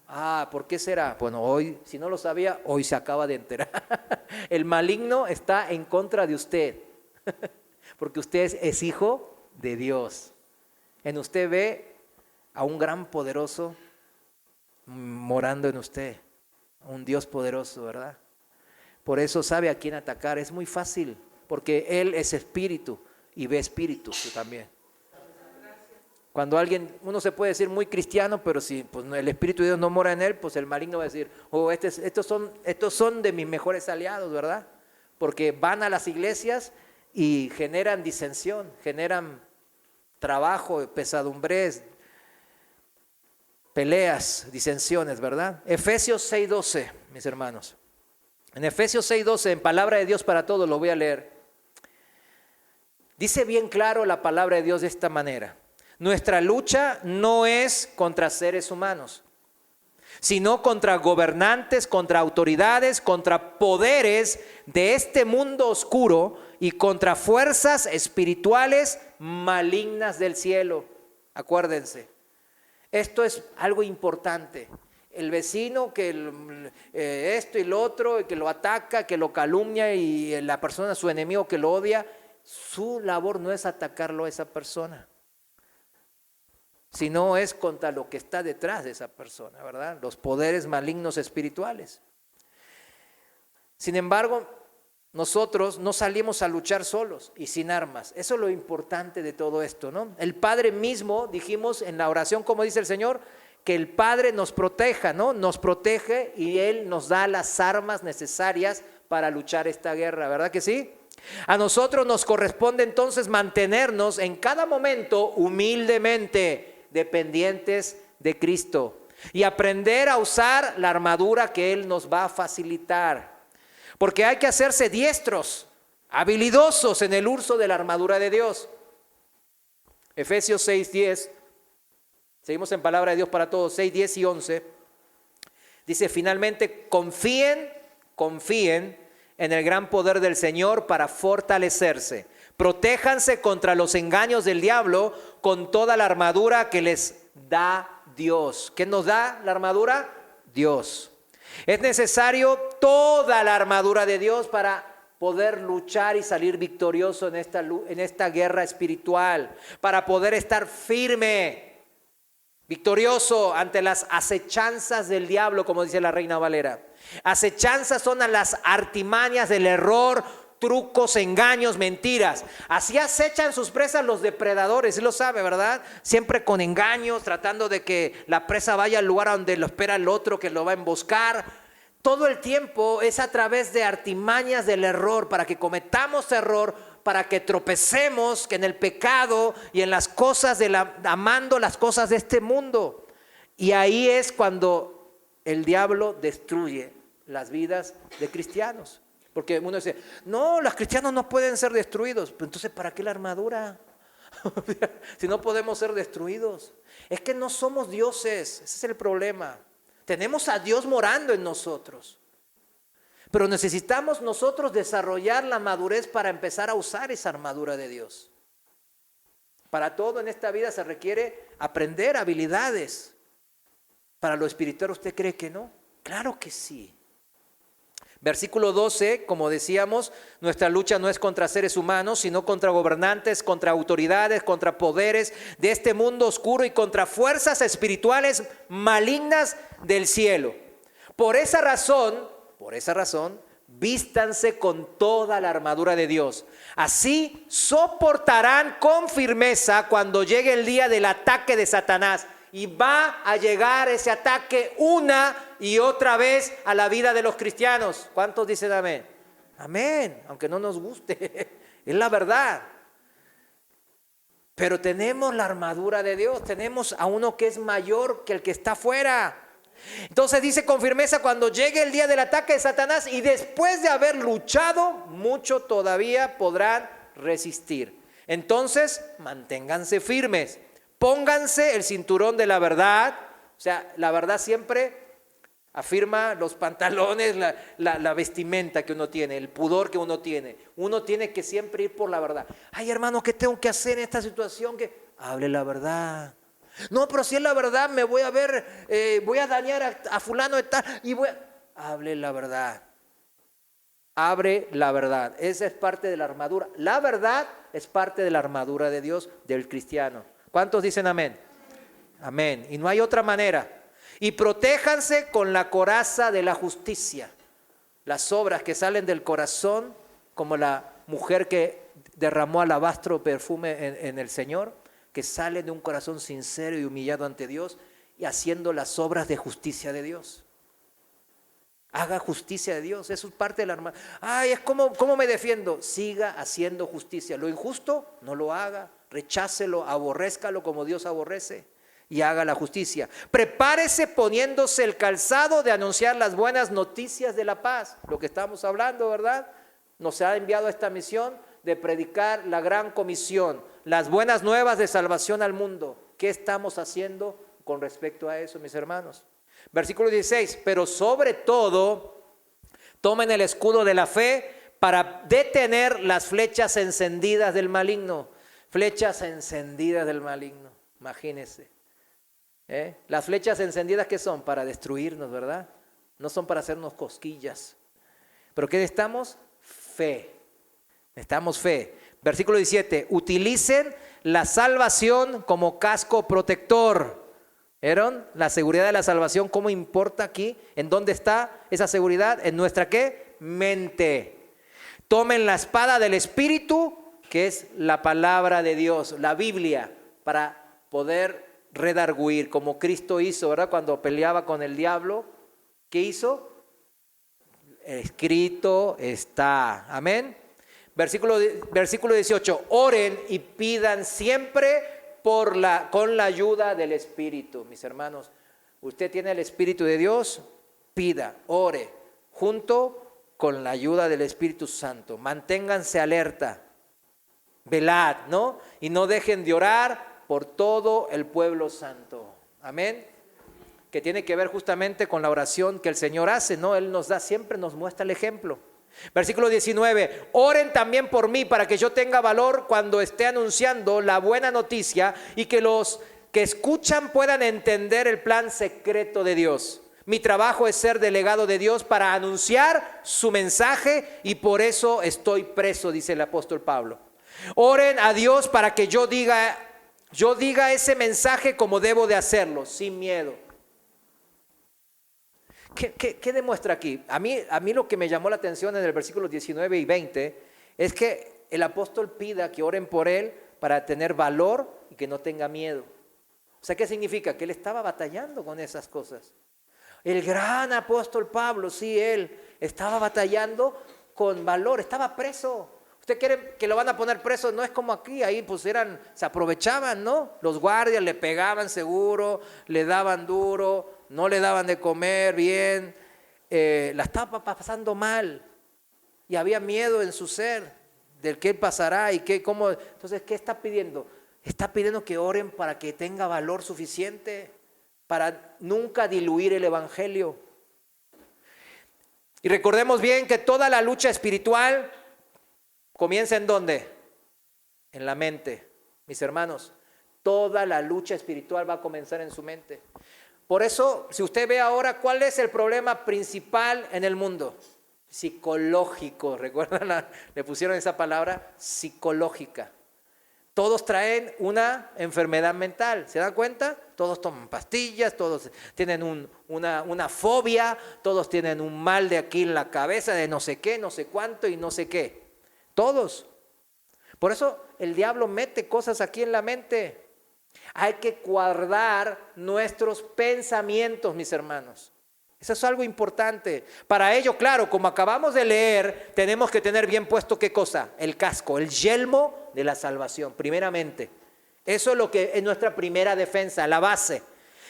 Speaker 1: Ah, ¿por qué será? Bueno, hoy, si no lo sabía, hoy se acaba de enterar. El maligno está en contra de usted, porque usted es hijo de Dios. En usted ve a un gran poderoso morando en usted, un Dios poderoso, ¿verdad? Por eso sabe a quién atacar. Es muy fácil, porque Él es espíritu y ve espíritus también. Cuando uno se puede decir muy cristiano, pero si pues, el Espíritu de Dios no mora en él, pues el maligno va a decir, oh, estos son de mis mejores aliados, ¿verdad? Porque van a las iglesias y generan disensión, generan trabajo, pesadumbres, peleas, disensiones, ¿verdad? Efesios 6:12, mis hermanos. En Efesios 6:12, en palabra de Dios para todos, lo voy a leer. Dice bien claro la palabra de Dios de esta manera. Nuestra lucha no es contra seres humanos, sino contra gobernantes, contra autoridades, contra poderes de este mundo oscuro y contra fuerzas espirituales malignas del cielo. Acuérdense, esto es algo importante. El vecino que esto y lo otro, que lo ataca, que lo calumnia y la persona, su enemigo que lo odia, su labor no es atacarlo a esa persona, sino es contra lo que está detrás de esa persona, ¿verdad? Los poderes malignos espirituales. Sin embargo, nosotros no salimos a luchar solos y sin armas. Eso es lo importante de todo esto, ¿no? El Padre mismo, dijimos en la oración, como dice el Señor, que el Padre nos proteja, ¿no? Nos protege y Él nos da las armas necesarias para luchar esta guerra, ¿verdad que sí? A nosotros nos corresponde entonces mantenernos en cada momento humildemente dependientes de Cristo y aprender a usar la armadura que Él nos va a facilitar, porque hay que hacerse diestros, habilidosos en el uso de la armadura de Dios. Efesios 6:10, seguimos en palabra de Dios para todos, 6:10 y 11, dice finalmente, confíen en el gran poder del Señor para fortalecerse. Protéjanse contra los engaños del diablo con toda la armadura que les da Dios. ¿Quién nos da la armadura? Dios. Es necesario toda la armadura de Dios para poder luchar y salir victorioso en esta guerra espiritual, para poder estar firme, victorioso ante las acechanzas del diablo, como dice la Reina Valera. Acechanzas son a las artimañas del error, trucos, engaños, mentiras. Así acechan sus presas los depredadores, ¿sí lo sabe, verdad? Siempre con engaños, tratando de que la presa vaya al lugar donde lo espera el otro que lo va a emboscar. Todo el tiempo es a través de artimañas del error, para que cometamos error, para que tropecemos en el pecado y en las cosas amando las cosas de este mundo. Y ahí es cuando el diablo destruye las vidas de cristianos. Porque uno dice, no, los cristianos no pueden ser destruidos. Pero entonces, ¿para qué la armadura? Si no podemos ser destruidos. Es que no somos dioses, ese es el problema. Tenemos a Dios morando en nosotros. Pero necesitamos nosotros desarrollar la madurez para empezar a usar esa armadura de Dios. Para todo en esta vida se requiere aprender habilidades. Para lo espiritual, ¿usted cree que no? Claro que sí. Versículo 12, como decíamos, nuestra lucha no es contra seres humanos, sino contra gobernantes, contra autoridades, contra poderes de este mundo oscuro y contra fuerzas espirituales malignas del cielo. Por esa razón, vístanse con toda la armadura de Dios. Así soportarán con firmeza cuando llegue el día del ataque de Satanás. Y va a llegar ese ataque una y otra vez a la vida de los cristianos. ¿Cuántos dicen amén? Amén, aunque no nos guste, es la verdad. Pero tenemos la armadura de Dios, tenemos a uno que es mayor que el que está afuera. Entonces dice con firmeza, cuando llegue el día del ataque de Satanás y después de haber luchado mucho todavía podrán resistir. Entonces manténganse firmes. Pónganse el cinturón de la verdad. O sea, la verdad siempre afirma los pantalones, la vestimenta que uno tiene, el pudor que uno tiene. Uno tiene que siempre ir por la verdad. Ay, hermano, ¿qué tengo que hacer en esta situación? Que hable la verdad. No, pero si es la verdad, me voy a ver, voy a dañar a fulano de tal y hable la verdad. Abre la verdad. Esa es parte de la armadura. La verdad es parte de la armadura de Dios, del cristiano. ¿Cuántos dicen amén? Amén. Y no hay otra manera. Y protéjanse con la coraza de la justicia. Las obras que salen del corazón, como la mujer que derramó alabastro perfume en el Señor, que sale de un corazón sincero y humillado ante Dios y haciendo las obras de justicia de Dios. Haga justicia de Dios, eso es parte de la armadura. Ay, es ¿cómo me defiendo? Siga haciendo justicia. Lo injusto, no lo haga. Rechácelo, aborrézcalo como Dios aborrece y haga la justicia. Prepárese poniéndose el calzado de anunciar las buenas noticias de la paz. Lo que estamos hablando, ¿verdad? Nos ha enviado esta misión de predicar la gran comisión, las buenas nuevas de salvación al mundo. ¿Qué estamos haciendo con respecto a eso, mis hermanos? Versículo 16, pero sobre todo, tomen el escudo de la fe para detener las flechas encendidas del maligno. Flechas encendidas del maligno, imagínense. Las flechas encendidas, ¿qué son? Para destruirnos, ¿verdad? No son para hacernos cosquillas. ¿Pero qué necesitamos? Fe. Necesitamos fe. Versículo 17, utilicen la salvación como casco protector. ¿Vieron? La seguridad de la salvación, ¿cómo importa aquí? ¿En dónde está esa seguridad? ¿En nuestra qué? Mente. Tomen la espada del Espíritu, que es la palabra de Dios, la Biblia, para poder redarguir, como Cristo hizo, ¿verdad? Cuando peleaba con el diablo, ¿qué hizo? Escrito está. Amén. Versículo 18, oren y pidan siempre con la ayuda del Espíritu. Mis hermanos, usted tiene el Espíritu de Dios, pida, ore, junto con la ayuda del Espíritu Santo. Manténganse alerta, velad, ¿no? Y no dejen de orar por todo el pueblo santo. Amén. Que tiene que ver justamente con la oración que el Señor hace, ¿no? Él nos da, siempre nos muestra el ejemplo. Versículo 19, oren también por mí para que yo tenga valor cuando esté anunciando la buena noticia y que los que escuchan puedan entender el plan secreto de Dios. Mi trabajo es ser delegado de Dios para anunciar su mensaje y por eso estoy preso, dice el apóstol Pablo. Oren a Dios para que yo diga ese mensaje como debo de hacerlo, sin miedo. ¿Qué demuestra aquí? A mí lo que me llamó la atención en el versículo 19 y 20 es que el apóstol pida que oren por él para tener valor y que no tenga miedo. O sea, ¿qué significa? Que él estaba batallando con esas cosas. El gran apóstol Pablo, sí, él estaba batallando con valor, estaba preso. ¿Usted quiere que lo van a poner preso? No es como aquí, ahí pues se aprovechaban, ¿no? Los guardias le pegaban seguro, le daban duro, no le daban de comer bien, la estaba pasando mal y había miedo en su ser del qué pasará y cómo. Entonces, ¿qué está pidiendo? Está pidiendo que oren para que tenga valor suficiente para nunca diluir el evangelio. Y recordemos bien que toda la lucha espiritual comienza ¿en dónde? En la mente, mis hermanos. Toda la lucha espiritual va a comenzar en su mente. Por eso, si usted ve ahora, ¿cuál es el problema principal en el mundo? Psicológico. ¿Recuerdan? Le pusieron esa palabra, psicológica. Todos traen una enfermedad mental. ¿Se dan cuenta? Todos toman pastillas, todos tienen una fobia, todos tienen un mal de aquí en la cabeza, de no sé qué, no sé cuánto y no sé qué. Todos. Por eso el diablo mete cosas aquí en la mente. Hay que guardar nuestros pensamientos, mis hermanos. Eso es algo importante. Para ello, claro, como acabamos de leer, tenemos que tener bien puesto ¿qué cosa? El casco, el yelmo de la salvación, primeramente. Eso es lo que es nuestra primera defensa, la base.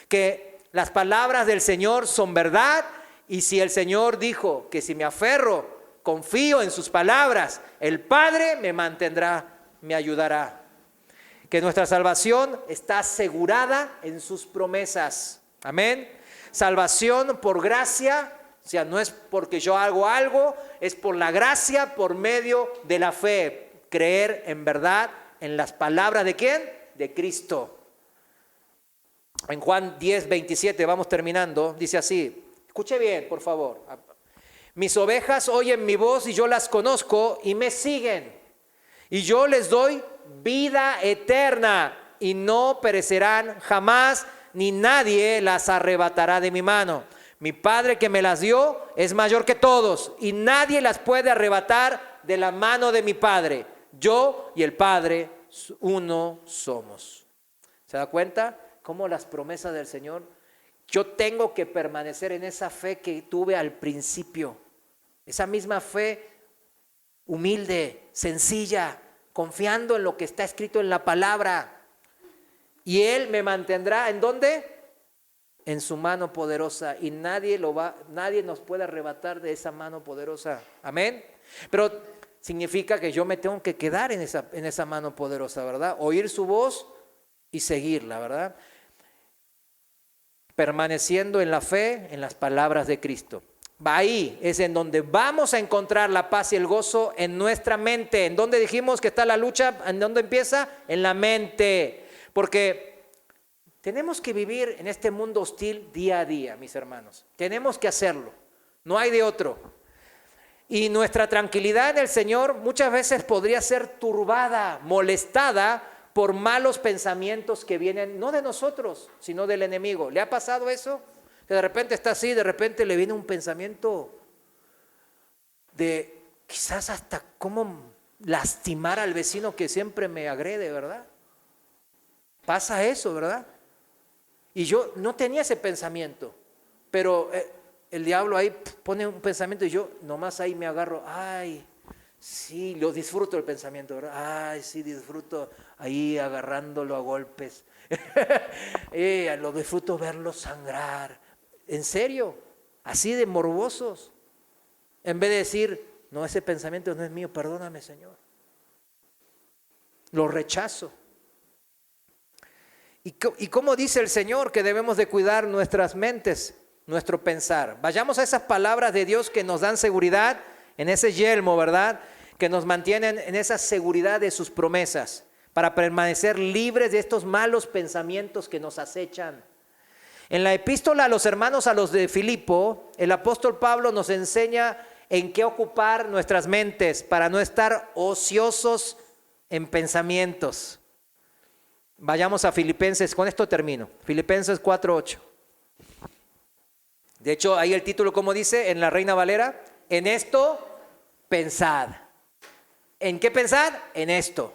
Speaker 1: Que las palabras del Señor son verdad y si el Señor dijo que si me aferro, confío en sus palabras, el Padre me mantendrá, me ayudará. que nuestra salvación está asegurada en sus promesas. Amén. Salvación por gracia, o sea, no es porque yo hago algo, es por la gracia, por medio de la fe. Creer en verdad en las palabras ¿de quién? De Cristo. En Juan 10:27, vamos terminando, dice así, escuche bien, por favor. Mis ovejas oyen mi voz y yo las conozco y me siguen. Y yo les doy vida eterna y no perecerán jamás, ni nadie las arrebatará de mi mano. Mi Padre que me las dio es mayor que todos y nadie las puede arrebatar de la mano de mi Padre. Yo y el Padre uno somos. ¿Se da cuenta? Cómo las promesas del Señor, yo tengo que permanecer en esa fe que tuve al principio, esa misma fe humilde, sencilla, confiando en lo que está escrito en la palabra, y Él me mantendrá, ¿en dónde? En su mano poderosa, y nadie nos puede arrebatar de esa mano poderosa. Amén. Pero significa que yo me tengo que quedar en esa mano poderosa, ¿verdad? Oír su voz y seguirla, ¿verdad? Permaneciendo en la fe, en las palabras de Cristo. Ahí es en donde vamos a encontrar la paz y el gozo en nuestra mente. ¿En dónde dijimos que está la lucha? ¿En dónde empieza? En la mente. Porque tenemos que vivir en este mundo hostil día a día, mis hermanos. Tenemos que hacerlo. No hay de otro. Y nuestra tranquilidad en el Señor muchas veces podría ser turbada, molestada por malos pensamientos que vienen, no de nosotros, sino del enemigo. ¿Le ha pasado eso? Que de repente está así, de repente le viene un pensamiento de quizás hasta cómo lastimar al vecino que siempre me agrede, ¿verdad? Pasa eso, ¿verdad? Y yo no tenía ese pensamiento, pero el diablo ahí pone un pensamiento y yo nomás ahí me agarro, ay, sí, lo disfruto el pensamiento, ¿verdad? Ay, sí, disfruto ahí agarrándolo a golpes. Lo disfruto verlo sangrar. En serio, así de morbosos. En vez de decir, no, ese pensamiento no es mío, perdóname, Señor. Lo rechazo. ¿Y cómo dice el Señor que debemos de cuidar nuestras mentes, nuestro pensar? Vayamos a esas palabras de Dios que nos dan seguridad en ese yelmo, ¿verdad? Que nos mantienen en esa seguridad de sus promesas para permanecer libres de estos malos pensamientos que nos acechan. En la epístola a los hermanos a los de Filipo, el apóstol Pablo nos enseña en qué ocupar nuestras mentes para no estar ociosos en pensamientos. Vayamos a Filipenses, con esto termino. Filipenses 4:8. De hecho, ahí el título, como dice en la Reina Valera, en esto pensad. ¿En qué pensad? En esto.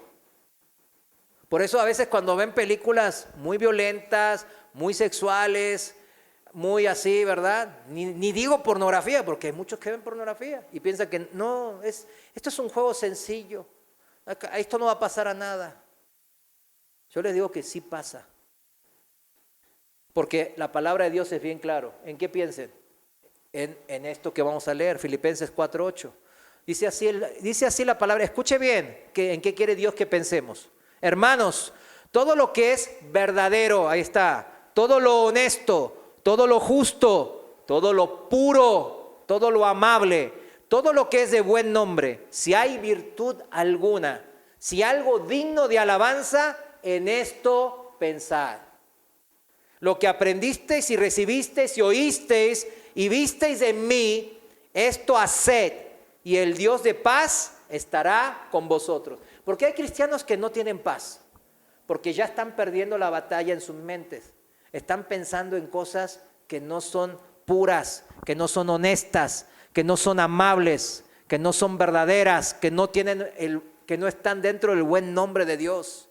Speaker 1: Por eso a veces cuando ven películas muy violentas, muy sexuales, muy así, ¿verdad? Ni digo pornografía, porque hay muchos que ven pornografía y piensan que no, esto es un juego sencillo, esto no va a pasar a nada. Yo les digo que sí pasa, porque la palabra de Dios es bien claro. ¿En qué piensen? En esto que vamos a leer, Filipenses 4:8. Dice así la palabra, escuche bien, ¿en qué quiere Dios que pensemos? Hermanos, todo lo que es verdadero, ahí está, todo lo honesto, todo lo justo, todo lo puro, todo lo amable, todo lo que es de buen nombre, si hay virtud alguna, si algo digno de alabanza, en esto pensad. Lo que aprendisteis y recibisteis y oísteis y visteis en mí, esto haced, y el Dios de paz estará con vosotros. ¿Por qué hay cristianos que no tienen paz? Porque ya están perdiendo la batalla en sus mentes. Están pensando en cosas que no son puras, que no son honestas, que no son amables, que no son verdaderas, que no están dentro del buen nombre de Dios.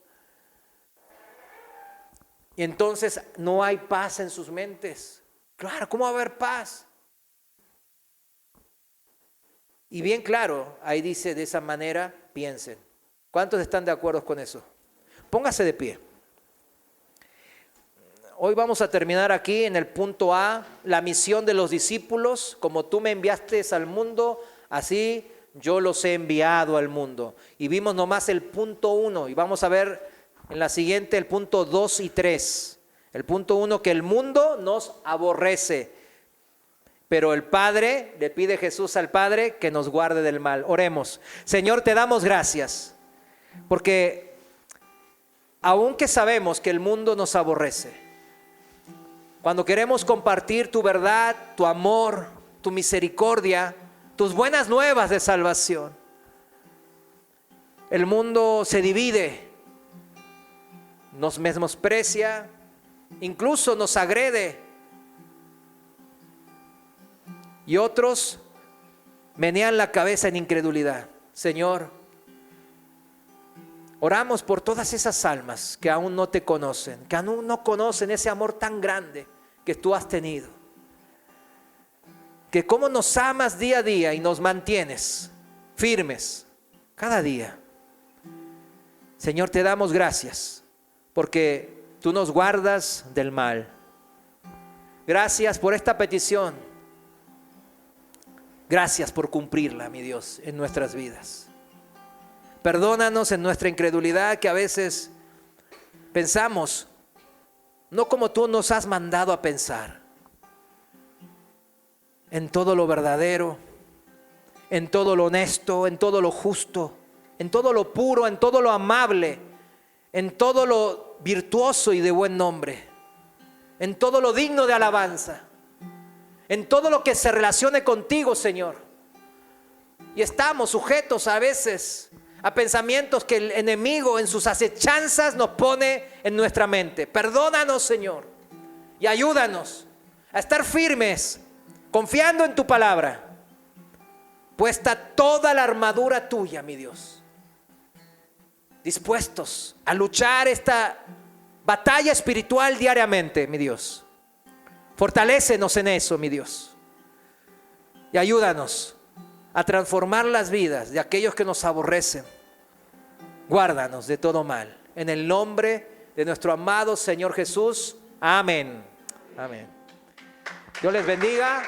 Speaker 1: Y entonces no hay paz en sus mentes. Claro, ¿cómo va a haber paz? Y bien claro, ahí dice de esa manera, piensen. ¿Cuántos están de acuerdo con eso? Póngase de pie. Hoy vamos a terminar aquí en el punto A, la misión de los discípulos. Como tú me enviaste al mundo, así yo los he enviado al mundo. Y vimos nomás el punto 1 y vamos a ver en la siguiente, el punto 2 y 3. El punto 1, que el mundo nos aborrece, pero el Padre, le pide Jesús al Padre que nos guarde del mal. Oremos. Señor, te damos gracias, porque aunque sabemos que el mundo nos aborrece, cuando queremos compartir tu verdad, tu amor, tu misericordia, tus buenas nuevas de salvación, el mundo se divide, nos menosprecia, incluso nos agrede, y otros menean la cabeza en incredulidad. Señor, oramos por todas esas almas que aún no te conocen, que aún no conocen ese amor tan grande que tú has tenido, que cómo nos amas día a día y nos mantienes firmes cada día. Señor, te damos gracias porque tú nos guardas del mal. Gracias por esta petición. Gracias por cumplirla, mi Dios, en nuestras vidas. Perdónanos en nuestra incredulidad, que a veces pensamos no como tú nos has mandado a pensar, en todo lo verdadero, en todo lo honesto, en todo lo justo, en todo lo puro, en todo lo amable, en todo lo virtuoso y de buen nombre, en todo lo digno de alabanza, en todo lo que se relacione contigo, Señor. Y estamos sujetos a veces a pensamientos que el enemigo en sus acechanzas nos pone en nuestra mente. Perdónanos, Señor, y ayúdanos a estar firmes, confiando en tu palabra, puesta toda la armadura tuya, mi Dios, dispuestos a luchar esta batalla espiritual diariamente, mi Dios. Fortalécenos en eso, mi Dios, y ayúdanos a transformar las vidas de aquellos que nos aborrecen. Guárdanos de todo mal. En el nombre de nuestro amado Señor Jesús. Amén. Amén. Dios les bendiga.